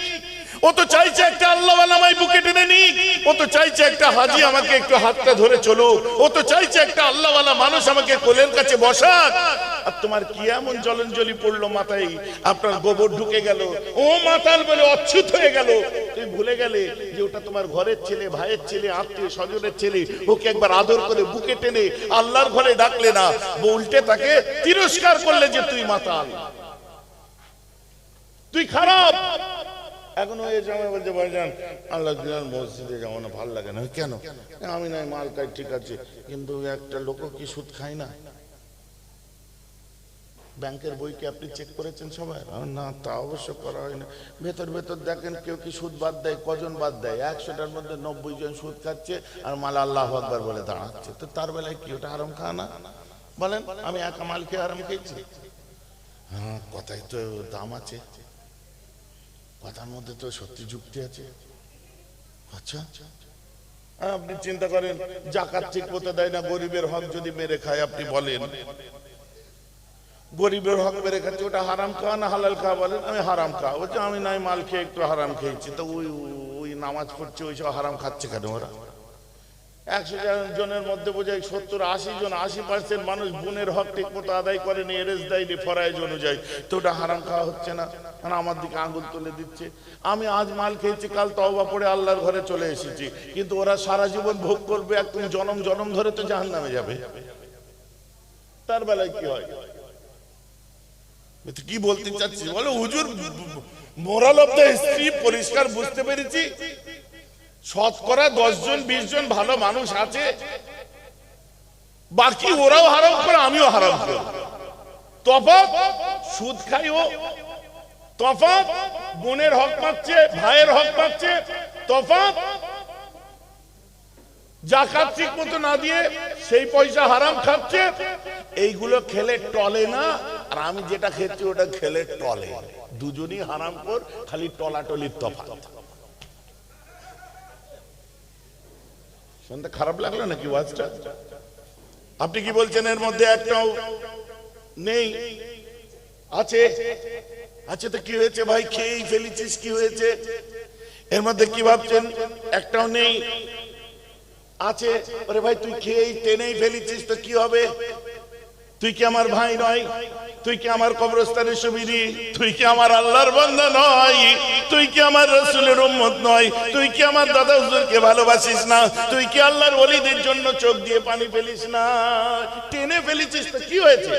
ও তো চাইছে একটা আল্লাহওয়ালা আমায় বুকে টেনে নিক, ও তো চাইছে একটা হাজি আমাকে একটু হাতটা ধরে চলুক, ও তো চাইছে একটা আল্লাহওয়ালা মানুষ আমাকে কোলের কাছে বসাক। আর তোমার কি এমন জ্বলনজ্বলি পড়লো মাথায়, আপনার গোবর ঢুকে গেল, ও মাতাল বলে অচ্ছুত হয়ে গেল। তুমি ভুলে গেলে যে ওটা তোমার ঘরের ছেলে, ভাইয়ের ছেলে, আত্মীয় স্বজনের ছেলে। ওকে একবার আদর করে বুকে টেনে আল্লাহর ঘরে ডাকলে না, উল্টে তাকে তিরস্কার করলে যে তুই মাতাল, তুই খারাপ। এখন ওই জামাই বলছে, ভাইজান আল্লাহ দিনার মসজিদে যাওয়া না, ভালো লাগে না। কেন? আমি নাই মাল খাই, ঠিক আছে, কিন্তু একটা লোক কি সুদ খায় না? ব্যাংকের বই কি আপনি চেক করেছেন সবাই? না, তা অবশ্য করা হয় না। ভেতর ভেতর দেখেন কেউ কি সুদ বাদ দেয়, কজন বাদ দেয়? 100টার মধ্যে 90 জন সুদ খাচ্ছে আর মাল আল্লাহু আকবার বলে দাঁড়াচ্ছে। তো তার বেলায় কি ওটা হারাম খাওয়া না? বলেন, আমি একা মাল খেয়ে হারাম খেয়েছি? হ্যাঁ, কথাই তো দাম আছে, কথার মধ্যে তো সত্যি যুক্তি আছে। আচ্ছা, আপনি চিন্তা করেন, জাকাত ঠিক মতো দেয় না, গরিবের হক যদি মেরে খায়, আপনি বলেন গরিবের হক মেরে খাচ্ছে, ওটা হারাম খাওয়া না হালাল খাওয়া? বলেন আমি হারাম খাওয়া। বলছে আমি নাই মাল খেয়ে একটু হারাম খেয়েছি। তো ওই নামাজ পড়ছে, ওই সব হারাম খাচ্ছে কেন ওরা? 100 জনের মধ্যে বোঝায় 70-80 জন, 80% মানুষ বোনের হক ঠিক মতো আদায় করেনি, এরেস দেয়নি ফরাইজ অনুযায়ী। তো ওটা হারাম খাওয়া হচ্ছে না? আমার দিকে আঙ্গুল তুলে দিচ্ছে। আমি আজ মাল খেয়েছি, কাল তওবা পড়ে আল্লাহর ঘরে চলে এসেছি, কিন্তু ওরা সারা জীবন ভোগ করবে, একদম জনম জনম ধরে তো জাহান্নামে যাবে। তার বেলায় কি হয়? কি বলতে চাচ্ছি? বলে হুজুর, মোরাল অফ দ্য হিস্ট্রি পরিষ্কার বুঝতে পেরেছি, শতকরা 10 জন 20 জন ভালো মানুষ আছে, বাকি ওরাও হারাম করে, আমিও হারাম করি। তফাৎ সুদ খাই, ও তফাৎ বোনের হক পাচ্ছে, ভাইয়ের হক পাচ্ছে, তফাৎ জাকাত ঠিক মতো না দিয়ে সেই পয়সা হারাম খাচ্ছে। এইগুলো খেলে টলে না, আর আমি যেটা খেয়েছি ওটা খেলে টলে। দুজনই হারাম কর, খালি টলাটলির তফাৎ। শুনতে খারাপ লাগলো নাকি ওয়াজটা? আপনি কি বলছেন এর মধ্যে একটাও নেই? আছে। আচ্ছা তো কি হয়েছে ভাই, খেয়েই ফেলেছিস, কি হয়েছে? এর মধ্যে কি ভাবছেন একটাও নেই? আছে। আরে ভাই তুই খেয়েই টেনেই ফেলেছিস তো কি হবে? তুই কি আমার ভাই নয়? তুই কি আমার কবরস্থানে সুবিধি? তুই কি আমার আল্লাহর বান্দা নয়? তুই কি আমার রাসূলের উম্মত নয়? তুই কি আমার দাদা হুজুরকে ভালোবাসিস না? তুই কি আল্লাহর ওলিদের জন্য চোখ দিয়ে পানি ফেলিস না? টেনে ফেলেছিস তো কি হয়েছে?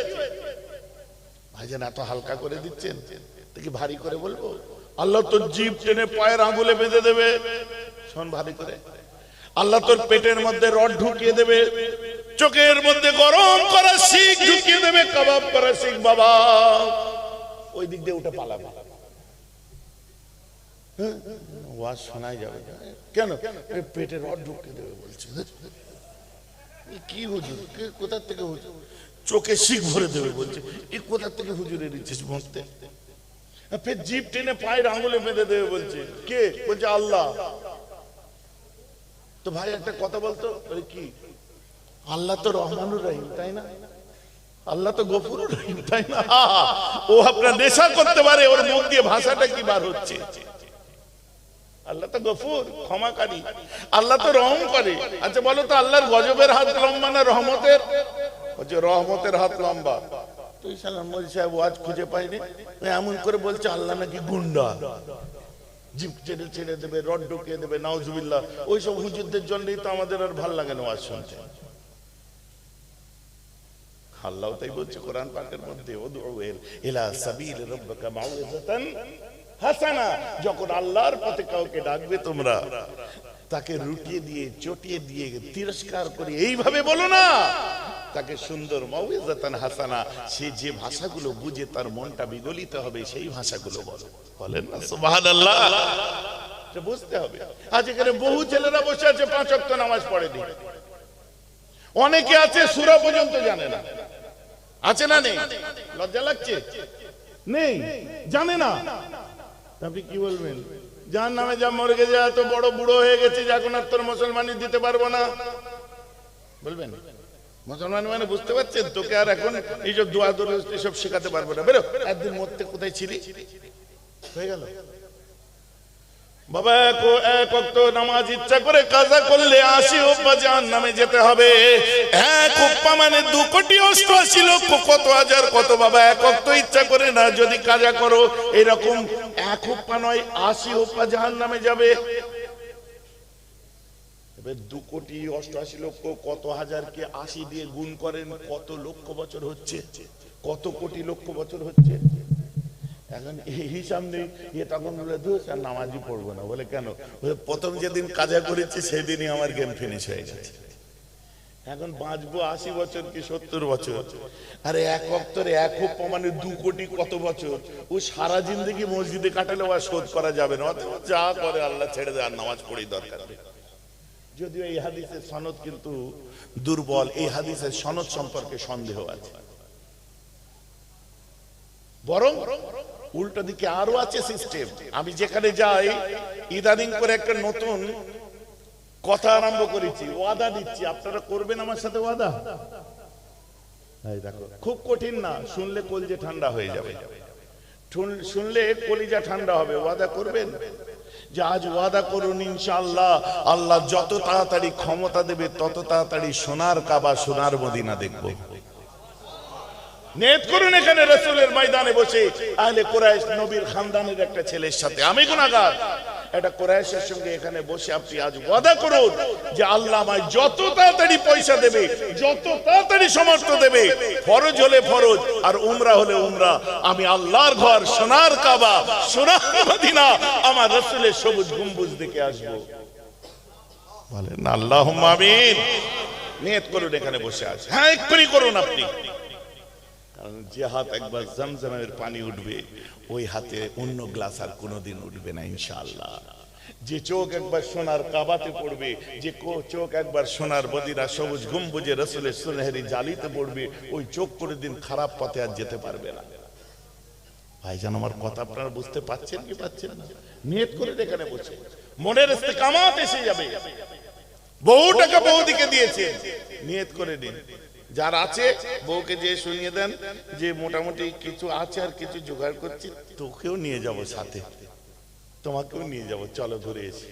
ভাইজান এত হালকা করে দিচ্ছেন, কি ভারী করে বলবো? আল্লাহ তোর জিভ টেনে পায়ের আঙ্গুলে বেঁধে দেবে। শোন ভারী করে, আল্লাহ তোর পেটের মধ্যে রড ঢুকিয়ে দেবে, চোখের মধ্যে গরম করা শিখ ঢুকিয়ে দেবে, কাবাব করা শিখ। বাবা ওই দিক দিয়ে উঠে পালাবে। ওয়াজ শোনাই যাবে কেন? পেটে রড ঢুকিয়ে দেবে বলছে। কি হুজুর, কোথা থেকে হুজুর? চোখে শিখ ভরে দেবে বলছে। এই কোথা থেকে হুজুরের ইচ্ছিস বলতে? ফের জিভ টেনে পায়ের আঙ্গুলে বেঁধে দেবে বলছে। কে বলছে? আল্লাহ। তো ভাই একটা কথা বলতো, কি আল্লাহ তো রহমানুর রহিম, তাই না? আল্লাহ তো গফুরুর রহিম, তাই না? ও আপনার নেশা করতে পারে, ওর মুখ দিয়ে ভাষাটা কি বার হচ্ছে? আল্লাহ তো গফুর, ক্ষমাকারী। আল্লাহ তো রহম করে। আচ্ছা বলো তো, আল্লাহর গজবের হাত লম্বা না রহমতের? বলছে রহমতের হাত লম্বা। তুই সালাম মৌলভী সাহেব ওয়াজ খুঁজে পাইনি, এমন করে বলছে আল্লাহ নাকি গুন্ডা, জিভ ছেড়ে ছেড়ে দেবে, রড ঢুকিয়ে দেবে। নাউজুবিল্লাহ। ওইসব হুজুরদের জন্যই তো আমাদের আর ভাল লাগে না ওয়াজ শুনতে। আল্লাহ তাই বলছে কোরআন পাকের মধ্যে, উদউ ইলা সাবিল রাব্বিকা মাউইযাতান হাসানা। যখন আল্লাহর পথে কাউকে ডাকবে তোমরা, তাকে রুটিয়ে দিয়ে, চটিয়ে দিয়ে, তিরস্কার করে এইভাবে বলো না, তাকে সুন্দর মাউইযাতান হাসানা। সে যে ভাষাগুলো বুঝে তার মনটা বিগলিত হবে, সেই ভাষাগুলো বলো। বলেন না সুবহানাল্লাহ? এটা বুঝতে হবে। আজ এখানে বহু ছেলেরা বসে আছে 5 ওয়াক্ত নামাজ পড়েনি। অনেকে আছে সূরা পর্যন্ত জানে না। আছে না নেই? লজ্জা লাগছে? নেই, জানে না। আপনি কি বলবেন? জাহান্নামে যা মরে যা, তো বড় বুড়ো হয়ে গেছে, এখন আর তোর মুসলমানি দিতে পারবো না বলবেন? মুসলমান মানে বুঝতে পারছেন? তোকে আর এখন এইসব দোয়া দরুদ এসব শেখাতে পারবো না। বেরো। একদিন মরতে কোথায় ছিলি? হয়ে গেল। বাবা এক ওয়াক্ত নামাজ ইচ্ছা করে কাজা করলে 80 ওপা জাহান্নামে যেতে হবে। এক ওপা মানে 2 কোটি 88 লক্ষ কত হাজার কত। বাবা এক ওয়াক্ত ইচ্ছা করে না যদি কাজা করো, এরকম এক ওপা নয় 80 ওপা জাহান্নামে যাবে। এবার 2 কোটি 88 লক্ষ কত হাজারকে 80 দিয়ে গুণ করেন, কত লক্ষ বছর হচ্ছে? কত কোটি লক্ষ বছর হচ্ছে? এখন এই হিসাব নেই। তখন বলে দোষ আর নামাজই পড়বো না। বলে কেন? প্রথম যেদিন কাজা করেছি সেদিনই আমার গেম ফিনিশ হয়ে গেছে। এখন বাঁচবো 80 বছর কি 70 বছর। আরে এক ওয়াক্তরে এক ওপা মানে 2 কোটি কত বছর। ও সারা জিন্দেগি মসজিদে কাটালে আর শোধ করা যাবে না। অথবা যা করে আল্লাহ ছেড়ে দেয়, আর নামাজ পড়েই দরকার নেই। যদিও এই হাদিসের সনদ কিন্তু দুর্বল, এই হাদিসের সনদ সম্পর্কে সন্দেহ আছে। বরং উল্টো দিকে আরো আছে সিস্টেম। আমি যেখানে যাই ইদানিং করে একটা নতুন কথা আরম্ভ করেছি, ওয়াদা দিচ্ছি, আপনারা করবেন আমার সাথে ওয়াদা। দেখো খুব কঠিন না, শুনলে কলিজা ঠান্ডা হয়ে যাবে। শুনলে কলিজা ঠান্ডা হবে। ওয়াদা করবেন যে আজ ওয়াদা করুন ইনশাআল্লাহ আল্লাহ যত তাড়াতাড়ি ক্ষমতা দেবে তত তাড়াতাড়ি সোনার কাবা, সোনার মদিনা দেখবো। নিয়ত করুন এখানে রাসূলের ময়দানে বসে আহলে কুরাইশ নবীর খানদানের একটা ছেলের সাথে, আমি গুনাহগার, একটা কুরাইশের সঙ্গে এখানে বসে আপনি আজ ওয়াদা করুন যে আল্লাহ আমায় যত তাড়াতাড়ি পয়সা দেবে, যত তাড়াতাড়ি সমর্থ দেবে, ফরজ হলে ফরজ আর উমরা হলে উমরা, আমি আল্লাহর ঘর সোনার কাবা, সোনার মদিনা, আমার রাসূলের সবুজ গম্বুজ দেখে আসবো। বলেন আল্লাহুম্মা আমিন। নিয়ত করুন এখানে বসে আছে। হ্যাঁ এক্ষুনি করুন আপনি। কারণ যে হাত একবার জমজমের পানি উঠবে, ওই হাতে অন্য গ্লাস আর কোনোদিন উঠবে না ইনশাআল্লাহ। যে চোখ একবার সোনার কাবাতে পড়বে, যে চোখ একবার সোনার বদিরা সবুজ গম্বুজে রাসূলের সুনেহেরি জালিতে পড়বে, ওই চোখ কোনোদিন খারাপ পথে আর যেতে পারবে না। ভাইজান আমার কথা আপনারা বুঝতে পাচ্ছেন কি পাচ্ছেন না? নিয়ত করে এখানে বসে মনের ইস্তেকামাত এসে যাবে। বহু টাকা বউদিকে দিয়েছে, নিয়ত করে দিন। যার আছে বউকে যে শুনিয়ে দেন যে মোটামুটি কিছু আছে আর কিছু জোগাড় করছি, তোকেও নিয়ে যাব সাথে, তোমাকেও নিয়ে যাব, চলো ঘুরে এসে।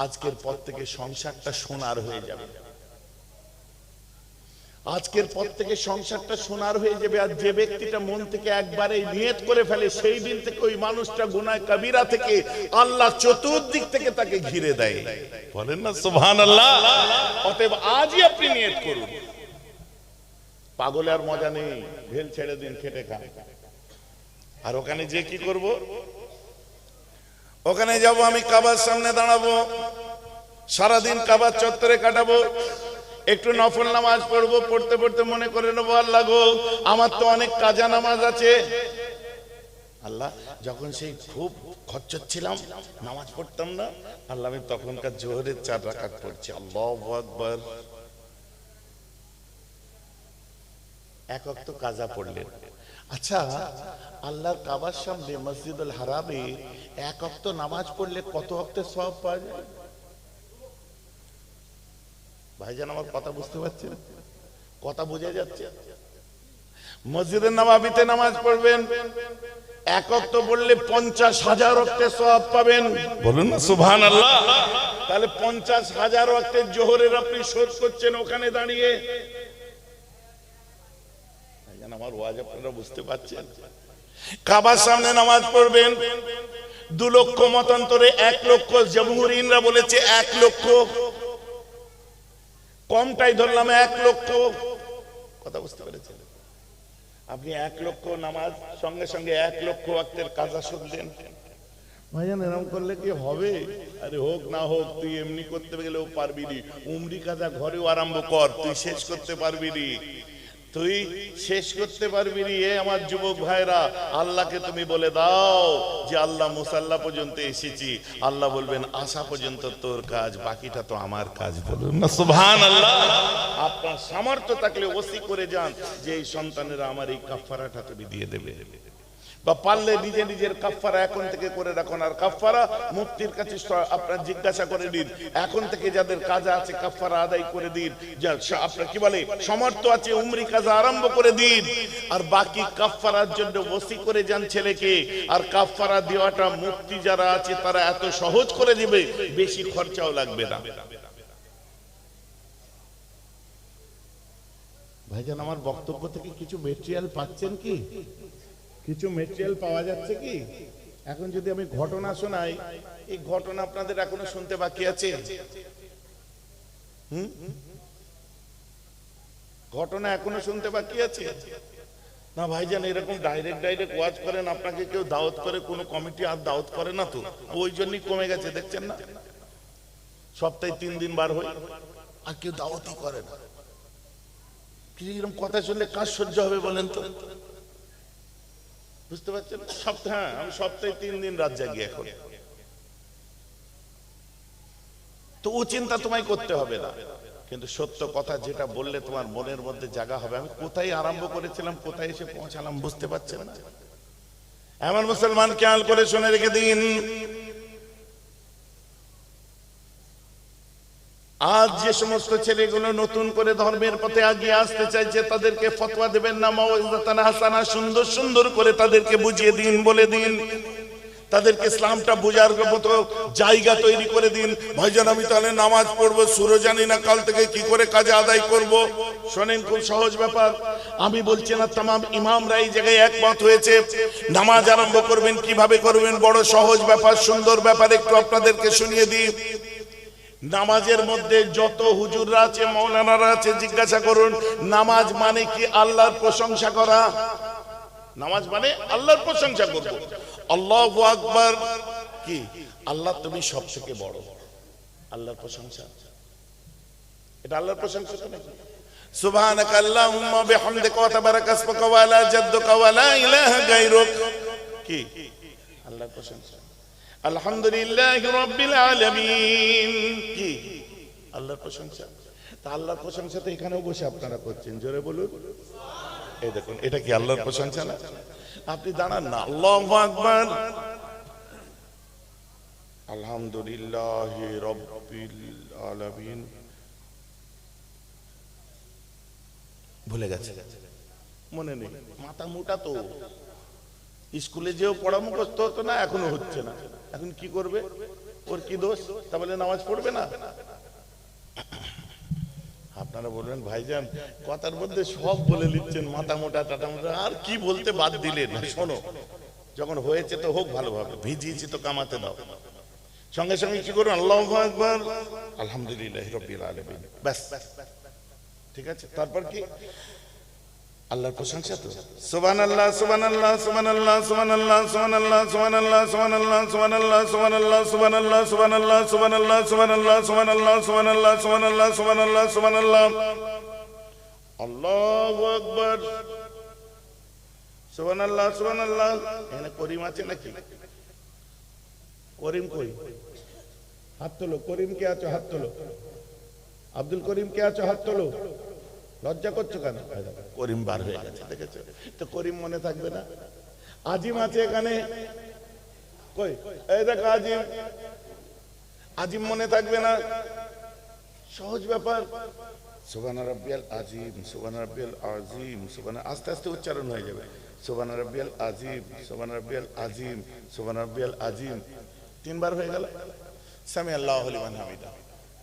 আজকের পর থেকে সংসারটা সোনার হয়ে যাবে। আজকের পর থেকে সংসারটা সোনার হয়ে যাবে। আর যে ব্যক্তিটা মন থেকে একবারে নিয়ত করে ফেলে, সেই দিন থেকে ওই মানুষটা গুনাহ কবিরা থেকে আল্লাহ চতুর্দিক থেকে তাকে ঘিরে দেয়। বলেন না সুবহানাল্লাহ। অতএব আজই আপনি নিয়ত করুন। পাগলে আর মজা নেই, ভেল ছেড়ে দিন, খেটে খান। আর ওখানে যে কি করব, ওখানে যাব আমি কাবার সামনে দাঁড়াবো, সারাদিন কাবার চত্বরে কাটাবো, একটু নফল নামাজ পড়বো, পড়তে পড়তে মনে করে নেবো আল্লাহ গো আমার তো অনেক কাজা নামাজ আছে। আল্লাহ যখন সেই খুব খচ্চর ছিলাম, নামাজ পড়তাম না, আল্লাহ আমি তখনকার জোহরের 4 রাকাত পড়ছি, আল্লাহু আকবার। এক ওয়াক্ত কাজা পড়লেন। আচ্ছা, আল্লাহর কাবার সামনে মসজিদুল হারামে এক ওয়াক্ত নামাজ পড়লে কত ওয়াক্তের সওয়াব পাওয়া যায়? ভাইজান আমার কথা বুঝতে পারছেন? কথা বোঝা যাচ্ছে? মসজিদের নববীতে নামাজ পড়বেন, এক ওয়াক্ত পড়লে 50,000 ওয়াক্তের সওয়াব পাবেন। বলুন না সুবহানাল্লাহ। তাহলে 50,000 ওয়াক্তের জোহরের আপনি শোধ করছেন ওখানে দাঁড়িয়ে। ভাইজান আমার ওয়াজ আপনারা বুঝতে পারছেন? কাবার সামনে নামাজ পড়বেন, 2 লক্ষ মতান্তরে 1 লক্ষ, জমহুরিনরা বলেছে 1 লক্ষ, কমটাই ধরলাম 1 লক্ষ। কথা বুঝতে পেরেছেন? আপনি 1 লক্ষ নামাজ সঙ্গে সঙ্গে 1 লক্ষ ওয়াক্তের কাজা শুনলেন। ভাইজান এরকম করলে কি হবে? আরে হোক না হোক, তুই এমনি করতে গেলেও পারবি নি, উমরি কাজা ঘরেও আরম্ভ কর, তুই শেষ করতে পারবি নি, তুই শেষ করতে পারবি নি। এ আমার যুবক ভাইরা, আল্লাহকে তুমি বলে দাও যে আল্লাহ মুসাল্লা পর্যন্ত এসেছি, আল্লাহ বলবেন আসা পর্যন্ত তোর কাজ, বাকিটা তো আমার কাজ। বলুন না সুবহানাল্লাহ। আপনার সামর্থ্য থাকলে ওসি করে যান যে এই সন্তানেরা আমার এই কাফারাটা তুমি দিয়ে দেবে, বা পারলে নিজে নিজের কাফারা এখন থেকে করে রাখুন। আর কাফারা মুফতির কাছে আপনার জিজ্ঞাসা করে দিন, এখন থেকে যাদের কাজা আছে কাফারা আদায় করে দিন, আপনার কি বলে সামর্থ্য আছে উমরি কাজা আরম্ভ করে দিন। আর বাকি কাফারার জন্য ওসি করে যান ছেলেকে। আর কাফারা দেওয়াটা মুফতি যারা আছে তারা এত সহজ করে দিবে, বেশি খরচাও লাগবে না। ভাইজান আমার বক্তব্য থেকে কিছু মেটেরিয়াল পাচ্ছেন কি? কিছু মেটেরিয়াল পাওয়া যাচ্ছে কি? এখন যদি আমি ঘটনা শোনাই, এই ঘটনা আপনাদের এখনো শুনতে বাকি আছে? ঘটনা এখনো শুনতে বাকি আছে না? ভাইজান এরকম ডাইরেক্ট ওয়াজ করেন, আপনাকে কেউ দাওয়াত করে, কোনো কমিটি আর দাওয়াত করে না তো, ওই জন্যই কমে গেছে, দেখছেন না? সপ্তাহে 3 দিন বার হয়, আর কেউ দাওয়াতই করে না। এরকম কথা শুনলে কাজ সহ্য হবে বলেন তো? বুঝতে পারছেন? হ্যাঁ, আমি সপ্তাহে 3 দিন রাত জাগি এখন। তো ও চিন্তা তোমায় করতে হবে না, কিন্তু সত্য কথা যেটা বললে তোমার মনের মধ্যে জায়গা হবে। আমি কোথায় আরম্ভ করেছিলাম, কোথায় এসে পৌঁছালাম বুঝতে পারছেন না? এমন মুসলমান খেয়াল করে শুনে রেখে দিন, আজ যে সমস্ত ছেলেগুলো নতুন করে ধর্মের পথে এগিয়ে আসতে চাইছে তাদেরকে ফতোয়া দেবেন না, মাউইজাতান হাসানা সুন্দর সুন্দর করে তাদেরকে বুঝিয়ে দিন, বলে দিন, তাদেরকে ইসলামটা বোঝার মতো জায়গা তৈরি করে দিন। ভাইজান আমি তাহলে নামাজ পড়বো, সুরো জানি না, কাল থেকে কি করে কাজে আদায় করব। শোনেন, খুব সহজ ব্যাপার। আমি বলছি না, তামাম ইমামরা এই জায়গায় একমত হয়েছে। নামাজ আরম্ভ করবেন, কিভাবে করবেন, বড় সহজ ব্যাপার, সুন্দর ব্যাপার। একটু আপনাদেরকে শুনিয়ে দিই। নামাজের মধ্যে যত হুজুররা আছে, মৌলানারা আছে, জিজ্ঞাসা করুন নামাজ মানে কি? আল্লাহর প্রশংসা করা। নামাজ মানে আল্লাহর প্রশংসা করব। আল্লাহু আকবার কি? আল্লাহ তুমি সবথেকে বড়, আল্লাহর প্রশংসা। এটা আল্লাহর প্রশংসা তো নাকি? সুবহানাকা আল্লাহুম্মা বিহামদিকা ওয়া তাবারাকা ইসমুকা ওয়া লা জাদ্দুকা ওয়া লা ইলাহা গায়রুক কি? আল্লাহর প্রশংসা। আলহামদুলিল্লাহি রাব্বিল আলামিন। কি আল্লাহর প্রশংসা? তা আল্লাহর প্রশংসা তো এখানেও বসে আপনারা করছেন, জোরে বলুন। এই দেখুন, এটা কি আল্লাহর প্রশংসা না? আপনি দাঁড়ান না, আল্লাহু আকবার, আলহামদুলিল্লাহি রাব্বিল আলামিন। ভুলে গেছে, মনে নেই, মাথা মোটা তো। স্কুলে যেও পড়া মুখস্থ হতো না, এখনো হচ্ছে না। এখন কি করবে? ওর কি দোষ? তা বলে নামাজ পড়বে না? আপনারা বলবেন ভাইজান কথার মধ্যে সব বলে নিচ্ছেন, মাথা মোটা টাটা মোটা, আর কি বলতে বাদ দিলেন? শোনো, যখন হয়েছে তো হোক ভালোভাবে, ভিজিয়েছি তো কামাতে দাও। সঙ্গে সঙ্গে কি করুন? আল্লাহু আকবার, আলহামদুলিল্লাহি রাব্বিল আলামিন, ব্যাস, ঠিক আছে। তারপর কি? আল্লাহর প্রশংসা তো। সুবহানাল্লাহ সুবহানাল্লাহ সুবহানাল্লাহ সুবহানাল্লাহ সুবহানাল্লাহ সুবহানাল্লাহ সুবহানাল্লাহ সুবহানাল্লাহ সুবহানাল্লাহ সুবহানাল্লাহ সুবহানাল্লাহ সুবহানাল্লাহ সুবহানাল্লাহ সুবহানাল্লাহ সুবহানাল্লাহ সুবহানাল্লাহ সুবহানাল্লাহ সুবহানাল্লাহ। আল্লাহু আকবার, সুবহানাল্লাহ সুবহানাল্লাহ। এখানে করিম আছে নাকি? করিম কই? হাত তোলো। করিম কে আছো? হাত তোলো। আব্দুল করিম কে আছো? হাত তোলো। লজ্জা করছো কেন? করিম বার হয়ে গেছে, দেখেছো তো? করিম মনে থাকবে না? আজিম আছে এখানে, কই? এই দেখো আজিম, আজিম মনে থাকবে না? সহজ ব্যাপার। সুবহান রাব্বিয়াল আজিম, সুবহান রাব্বিয়াল আজিম, সুবহান, আস্তে আস্তে উচ্চারণ হয়ে যাবে। সুবহান রাব্বিয়াল আজিম, সুবহান রাব্বিয়াল আজিম, সুবহান রাব্বিয়াল আজিম। তিনবার হয়ে গেল। সামি আল্লাহু লিমান হামিদা,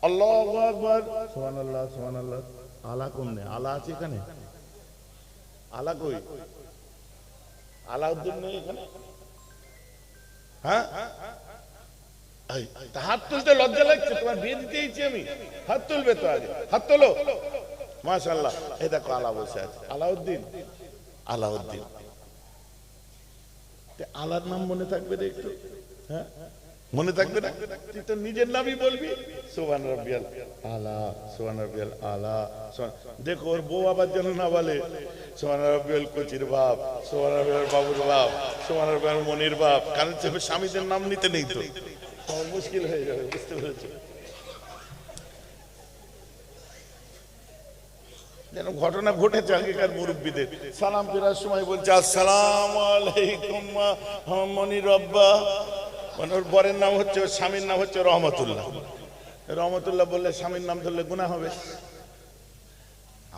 আল্লাহু আকবার, সুবহানাল্লাহ সুবহানাল্লাহ। আলা কমনে? আলা আছে এখানে? আলা কই? আলাউদ্দিন নেই এখানে? হ্যাঁ, হাত তুলতে লজ্জা লাগছে? তোমার বিয়ে দিতে ইচ্ছে আমি? হাত তুলবে তো আগে, হাত তোলো। মাশাআল্লাহ, এই দেখো আলা বসে আছে, আলাউদ্দিন। আলাউদ্দিন, আলার নাম মনে থাকবে না একটু? হ্যাঁ, মনে থাকবে না? তুই তো নিজের নামই বলবি, সুবহান রাব্বিয়াল আলা, সুবহান রাব্বিয়াল আলা। দেখো ওর বউ আবার যেন না বলে সুবহান রাব্বিয়াল কচির বাপ, সুবহান রাব্বিয়াল বাবুর বাপ, সুবহান রাব্বিয়াল মনির বাপ। কারণ স্বামীদের নাম নিতে নেই তো, মুশকিল হয়ে যাবে, বুঝতে পেরেছো? যেন ঘটনা ঘটেছে আগেকার মুরব্বীদের। সালাম ফেরার সময় বলছে আসসালামু আলাইকুম মনির আব্বা, মানে ওর বরের নাম হচ্ছে, ওর স্বামীর নাম হচ্ছে রহমতুল্লাহ। রহমতুল্লাহ বললে স্বামীর নাম ধরলে গুনাহ হবে।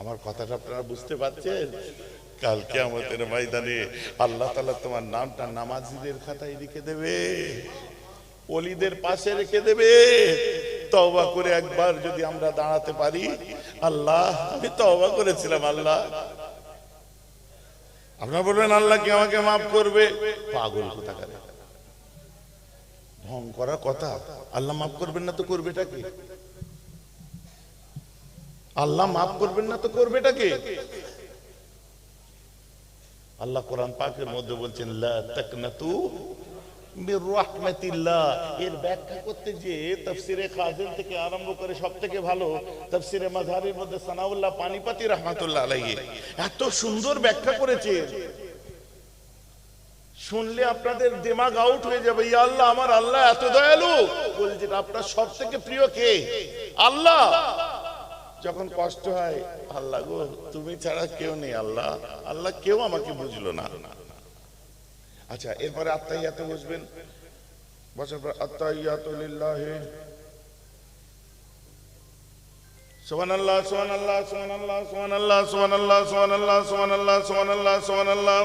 আমার কথাটা আপনারা বুঝতে পারছেন? কাল কিয়ামতের ময়দানে আল্লাহ তাআলা তোমার নামটা নামাজীদের খাতায় লিখে দেবে, ওলিদের পাশে রেখে দেবে। তওবা করে একবার যদি আমরা দাঁড়াতে পারি, আল্লাহ আমি তওবা করেছিলাম, আল্লাহ। আপনারা বলবেন আল্লাহ কি আমাকে মাফ করবে? পাগল কোথাকার, ঢং করা কথা। আল্লাহ মাফ করবেন না তো করবেটা কি? আল্লাহ মাফ করবেন না তো করবেটা কি? আল্লাহ কোরআন পাকের মধ্যে বলছেন লা তাকনাতু মির রাহমাতিল্লাহ। এর ব্যাখ্যা করতে যে তাফসীরে কাযিল থেকে আরম্ভ করে সবথেকে ভালো তাফসীরে মাযহারের মধ্যে সানাউল্লাহ পানিপতি রাহমাতুল্লাহ আলাইহি এত সুন্দর ব্যাখ্যা করেছে, শুনলে আপনাদের দিমাগ আউট হয়ে যাবে। ইয়া আল্লাহ, আমার আল্লাহ এত দয়ালু। বলছেন আপনার সবথেকে প্রিয় কে? আল্লাহ। যখন কষ্ট হয়, আল্লাহ গো তুমি ছাড়া কেউ নেই আল্লাহ, আল্লাহ কেউ আমাকে বুঝলো না। আচ্ছা, এরপরে আত্তাহিয়াতে বসবেন, বসার পর আত্তাহিয়াতু লিল্লাহি, সুবহানাল্লাহ সুবহানাল্লাহ সুবহানাল্লাহ সুবহানাল্লাহ সুবহানাল্লাহ সুবহানাল্লাহ সুবহানাল্লাহ সুবহানাল্লাহ সুবহানাল্লাহ।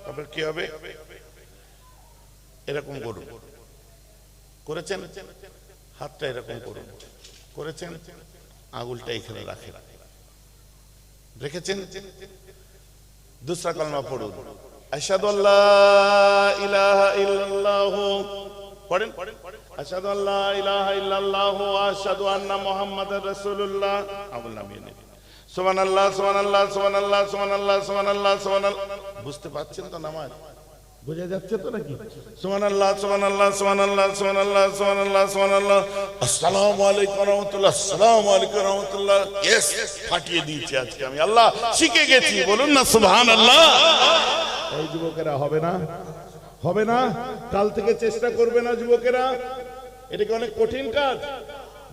তারপর কি হবে? এরকম করুন, করেছেন? হাতটা এরকম করুন, করেছেন? আঙুলটা এখানে রাখেন, রেখেছেন? দুসরা কলমা পড়ুন, আশহাদু আল্লা ইলাহা ইল্লাল্লাহু। পড়েন, আশহাদু আল্লা ইলাহা ইল্লাল্লাহু ওয়া আশহাদু আন্না মুহাম্মাদার রাসূলুল্লাহ। আঙুল নামিয়ে নিন। সুবহানাল্লাহ সুবহানাল্লাহ সুবহানাল্লাহ সুবহানাল্লাহ সুবহানাল্লাহ সুবহানাল্লাহ। বুঝতে পারছেন তো নামাজ? বোঝা যাচ্ছে তো নাকি? সুবহানাল্লাহ সুবহানাল্লাহ সুবহানাল্লাহ সুবহানাল্লাহ সুবহানাল্লাহ সুবহানাল্লাহ। আসসালামু আলাইকুম ওয়া রাহমাতুল্লাহ, আসসালামু আলাইকুম ওয়া রাহমাতুল্লাহ। ইয়েস, ফাটিয়ে দিয়েছি আজকে আমি, আল্লাহ শিখে গেছি। বলুন না সুবহানাল্লাহ। এই যুবকেরা হবে না? হবে না? কাল থেকে চেষ্টা করবে না যুবকেরা? এটা কি অনেক কঠিন কাজ?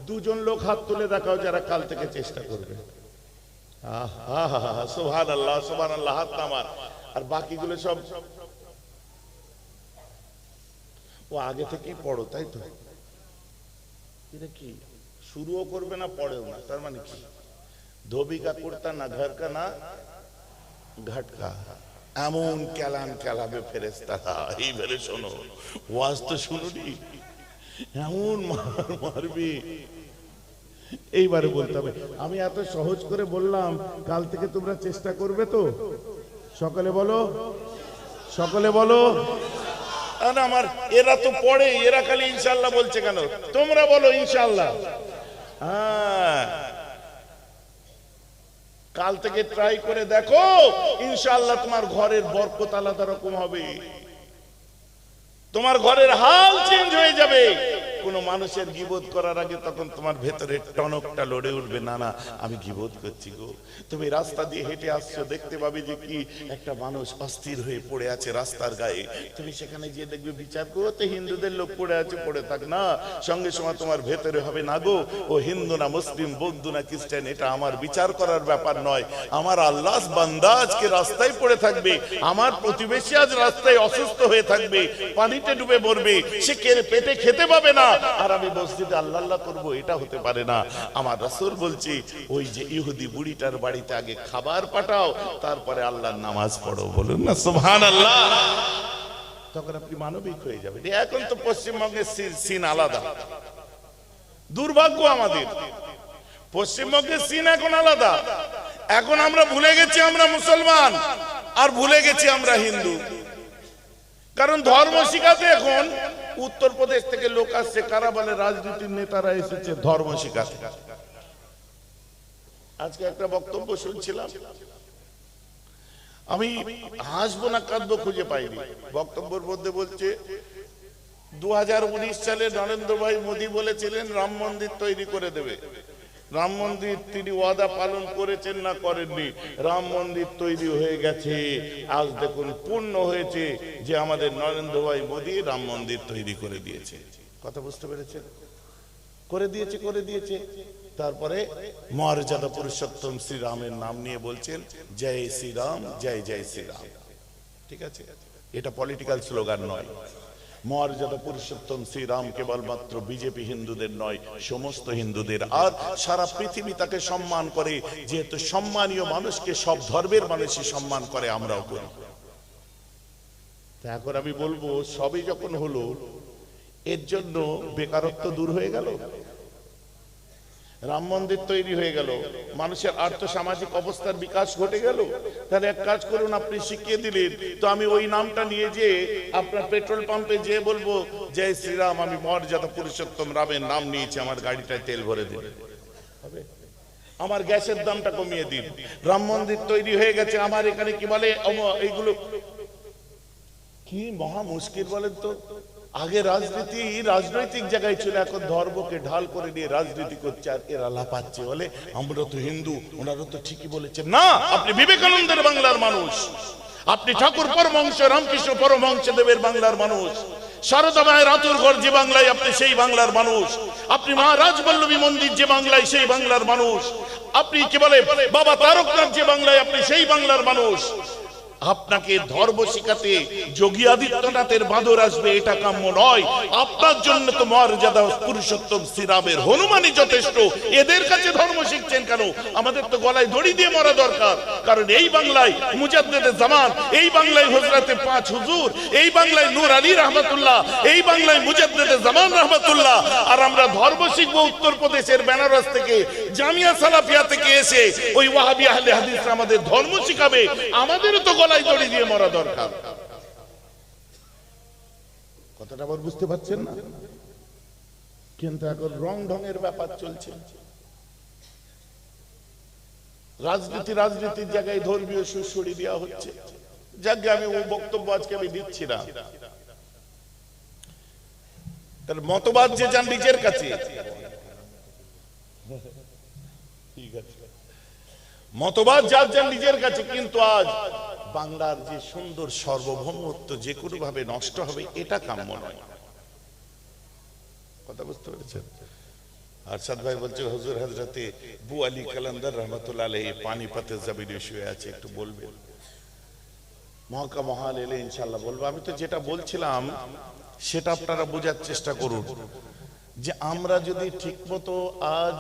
দুজন লোক হাত তুলে দেখাও যারা কাল থেকে চেষ্টা করবে। সুবহানাল্লাহ, সুবহানাল্লাহ, হাত নামান। আর বাকিগুলো সব ও আগে থেকেই পড়ো, তাই তো? এটা কি শুরুও করবে না, পড়েও না, তার মানে কি? ধোবি কা কুর্তা না ঘর কা না ঘটকা, এমন কেলান কেলাবে ফেরেশতারা। এইবারে শোনো, ওয়াজ তো শুনুনি, এমন মারবি। এইবারে বলতে হবে। আমি এত সহজ করে বললাম, কাল থেকে তোমরা চেষ্টা করবে তো? সকলে বলো, সকলে বলো। আমার এরা তো পড়ে, এরা খালি ইনশাআল্লাহ বলছে কেন? তোমরা বলো ইনশাআল্লাহ। হ্যাঁ, কাল থেকে ট্রাই করে দেখো, ইনশাআল্লাহ তোমার ঘরের বরকত আলাদা রকম হবে, তোমার ঘরের হাল চেঞ্জ হয়ে যাবে। কোন মানুষের গীবত করার আগে তখন তোমার ভেতরে টনকটা লড়ে উঠবে, না না আমি গীবত করছি গো। তুমি রাস্তা দিয়ে হেঁটে আসছো, দেখতে পাবে যে কি একটা মানুষ অস্থির হয়ে পড়ে আছে রাস্তার গায়ে। তুমি সেখানে গিয়ে দেখবে বিচার করতে হিন্দুদের লোক পড়ে আছে, পড়ে থাক না। সঙ্গে সঙ্গে তোমার ভেতরে হবে, না গো ও হিন্দু না মুসলিম, বৌদ্ধ না খ্রিস্টান, এটা আমার বিচার করার ব্যাপার নয়। আমার আল্লাহর বান্দা আজকে রাস্তায় পড়ে থাকবে, আমার প্রতিবেশী আজ রাস্তায় অসুস্থ হয়ে থাকবে, পানিতে ডুবে মরবে, সে পেটে খেতে পাবে না, আর আমি মসজিদে আল্লাহ আল্লাহ করবো, এটা হতে পারে না। আমার রাসূল বলছি, ওই যে ইহুদি বুড়িটার বাড়িতে আগে খাবার পাঠাও, তারপরে আল্লাহর নামাজ পড়ো। বলুন না সুবহানাল্লাহ। তখন আপনি মানবিক হয়ে যাবেন। এখন তো পশ্চিমবঙ্গের সিন আলাদা। দুর্ভাগ্য আমাদের, পশ্চিমবঙ্গের সিন এখন আলাদা। এখন আমরা ভুলে গেছি আমরা মুসলমান, আর ভুলে গেছি আমরা হিন্দু। কারণ ধর্ম শিখাতে এখন উত্তরপ্রদেশ থেকে লোক আসছে, কারা বলে রাজনীতির নেতারা এসেছে ধর্ম শিখাতে। আজকে একটা বক্তব্য শুনছিলাম, আমি হাসবো না কাঁদবো খুঁজে পাইনি। বক্তব্যের মধ্যে বলছে 2019 সালে নরেন্দ্র ভাই মোদী বলেছিলেন রাম মন্দির তৈরি করে দেবে। রাম মন্দির তিনি ওয়াদা পালন করেছেন না করেননি? রাম মন্দির তৈরি হয়ে গেছে। আজ দেখুন পূর্ণ হয়েছে যে আমাদের নরেন্দ্র ভাই মোদী রাম মন্দির তৈরি করে দিয়েছে। কথা বুঝতে পেরেছেন? করে দিয়েছে, করে দিয়েছে। তারপরে মর্যাদা পুরুষোত্তম শ্রীরামের নাম নিয়ে বলছেন জয় শ্রীরাম, জয় জয় শ্রীরাম। ঠিক আছে, এটা পলিটিক্যাল স্লোগান নয়। মর্যাদা পুরুষোত্তম শ্রীরাম কেবলমাত্র বিজেপি হিন্দুদের নয়, সমস্ত হিন্দুদের। আর সারা পৃথিবী তাকে সম্মান করে, যেহেতু সম্মানীয় মানুষকে সব ধর্মের মানুষই সম্মান করে, আমরাও করি। এখন আমি বলবো, সবই যখন হলো, এর জন্য বেকারত্ব দূর হয়ে গেল, রাম মন্দির তৈরি হয়ে গেল, মানুষের আর্থসামাজিক অবস্থার বিকাশ ঘটে গেল। তাহলে এক কাজ করুন, আপনি শিখিয়ে দিলেন তো আমি ওই নামটা নিয়ে যে আপনার পেট্রোল পাম্পে যে বলবো জয় শ্রীরাম, আমি মর্যাদা পুরুষোত্তম রামের নাম নিয়েছি, আমার গাড়িটায় তেল ভরে দিন। আমার গ্যাসের দামটা কমিয়ে দিন। রাম মন্দির তৈরি হয়ে গেছে, আমার এখানে কি বলে এইগুলো কি মহা মুশকিল বলেন তো। আগে রাজনীতি রাজনৈতিক জায়গায় ছিল, এখন ধর্মকে ঢাল করে নিয়ে রাজনীতি করছে, আর এরা লাপাচ্ছে, বলে আমরা তো হিন্দু, ওনারা তো ঠিকই বলেছেন। না, আপনি বিবেকানন্দের বাংলার মানুষ, আপনি ঠাকুর পরমহংস রামকৃষ্ণ পরমহংস দেবের বাংলার মানুষ, সারদা মায়ের আতুর ঘর যে বাংলায়, আপনি সেই বাংলার মানুষ। আপনি মা রাজবল্লভী মন্দির যে বাংলায়, সেই বাংলার মানুষ। আপনি কি বলে বাবা তারকনাথ যে বাংলায়, আপনি সেই বাংলার মানুষ। আপনাকে ধর্ম শিখাতে যোগী আদিত্যনাথের বাঁদর আসবে, এটা কাম্য নয়। আপনার জন্য তো মর্যাদা পুরুষোত্তম শ্রীরামের হনুমানই যথেষ্ট। এদের কাছে ধর্ম শিখছেন কেন? আমাদের তো গলায় দড়ি দিয়ে মরা দরকার। কারণ এই বাংলায় মুজাদ্দেদে জামান, এই বাংলায় হযরতে 5 হুজুর, এই বাংলায় নূর আলী রহমাতুল্লাহ, এই বাংলায় মুজাদ্দেদে জামান রহমাতুল্লাহ। আর আমরা ধর্ম শিখবো উত্তরপ্রদেশের বেনারস থেকে, জামিয়া সালাফিয়া থেকে এসে ওই ওয়াহাবি আহলে হাদিস আমাদের ধর্ম শিখাবে। আমাদেরও তো দড়ি দিয়ে মরা দরকার। কথাটা আবার বুঝতে পারছেন না? কিন্তু এখন রং ঢঙের ব্যাপার চলছে। রাজনীতির জায়গায় ধর্মীয় সুড়সুড়ি দেওয়া হচ্ছে। যাকে আমি ওই বক্তব্য আজকে আমি দিচ্ছি না। তার মতবাদ যে যান নিজের কাছে, ঠিক আছে, মতবাদ যার যান নিজের কাছে। কিন্তু আজ বাংলার যে সুন্দর সার্বভৌমত্ব যে কোনো ভাবে নষ্ট হবে এটা কাম্য নয়। কথা বুঝতে পেরেছেন? আরশাদ ভাই বলছে হুজুর হযরতে বু আলী কালান্দার রহমাতুল্লাহ আলাইহি পানিপথে জমিনে শুয়ে আছে, একটু বলবেন? মহকা মহাল এলে ইনশাআল্লাহ বলবো। আমি তো যেটা বলছিলাম সেটা আপনারা বোঝার চেষ্টা করুন, যে আমরা যদি ঠিকমতো আজ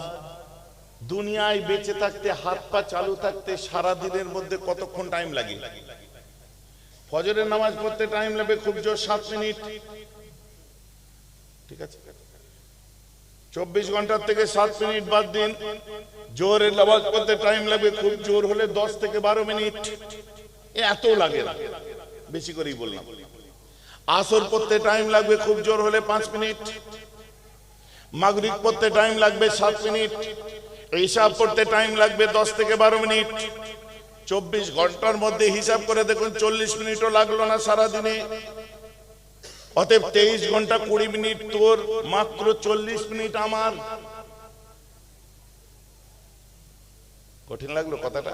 দুনিয়ায় বেঁচে থাকতে, হাত পা চালু থাকতে সারা দিনের মধ্যে কতক্ষণ টাইম লাগে? ফজরের নামাজ পড়তে টাইম লাগবে খুব জোর 7 মিনিট, ঠিক আছে? 24 ঘন্টার থেকে 7 মিনিট বাদ দিন। জোহরের নামাজ পড়তে টাইম লাগবে খুব জোর হলে 10 থেকে 12 মিনিট, এত লাগে না, বেশি করেই বললাম। আসর পড়তে টাইম লাগবে খুব জোর হলে 5 মিনিট, মাগরিব পড়তে টাইম লাগবে 7 মিনিট, ইশা পড়তে টাইম লাগবে 10 থেকে 12 মিনিট। 24 ঘন্টার মধ্যে হিসাব করে দেখুন 40 মিনিটও লাগলো না সারা দিনে। অতএব 23 ঘন্টা 20 মিনিট তোর, মাত্র 40 মিনিট আমার। কঠিন লাগলো কথাটা?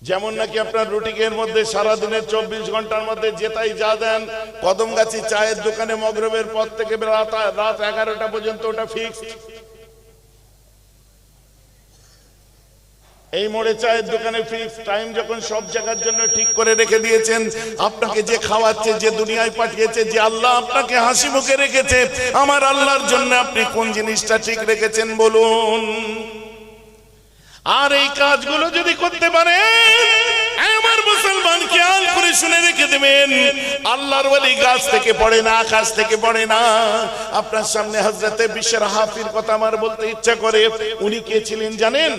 যেমন নাকি আপনার রুটিকের মধ্যে সারা দিনের 24 ঘন্টার মধ্যে যেটাই যা দেন, কদমগাছি চায়ের দোকানে মগরিবের পর থেকে রাত 11টা পর্যন্ত ওটা ফিক্সড। এই মোড়ে চায়ের দোকানে ফিক্স টাইম যখন সব জায়গার জন্য ঠিক করে রেখে দিয়েছেন, আপনাকে যে খাওয়াচ্ছে, যে দুনিয়ায় পাঠিয়েছে, যে আল্লাহ আপনাকে হাসি মুখে রেখেছে, আমার আল্লাহর জন্য আপনি কোন জিনিসটা ঠিক রেখেছেন বলুন? আর এই কাজগুলো যদি করতে পারেন, আমার মুসলমান খেয়াল করে শুনে রেখে দেবেন, আল্লাহর ওলি গাছ থেকে পড়ে না, আকাশ থেকে পড়ে না। আপনার সামনে হযরতে বিশর হাফির কথা আমার বলতে ইচ্ছা করে। উনি কে ছিলেন জানেন?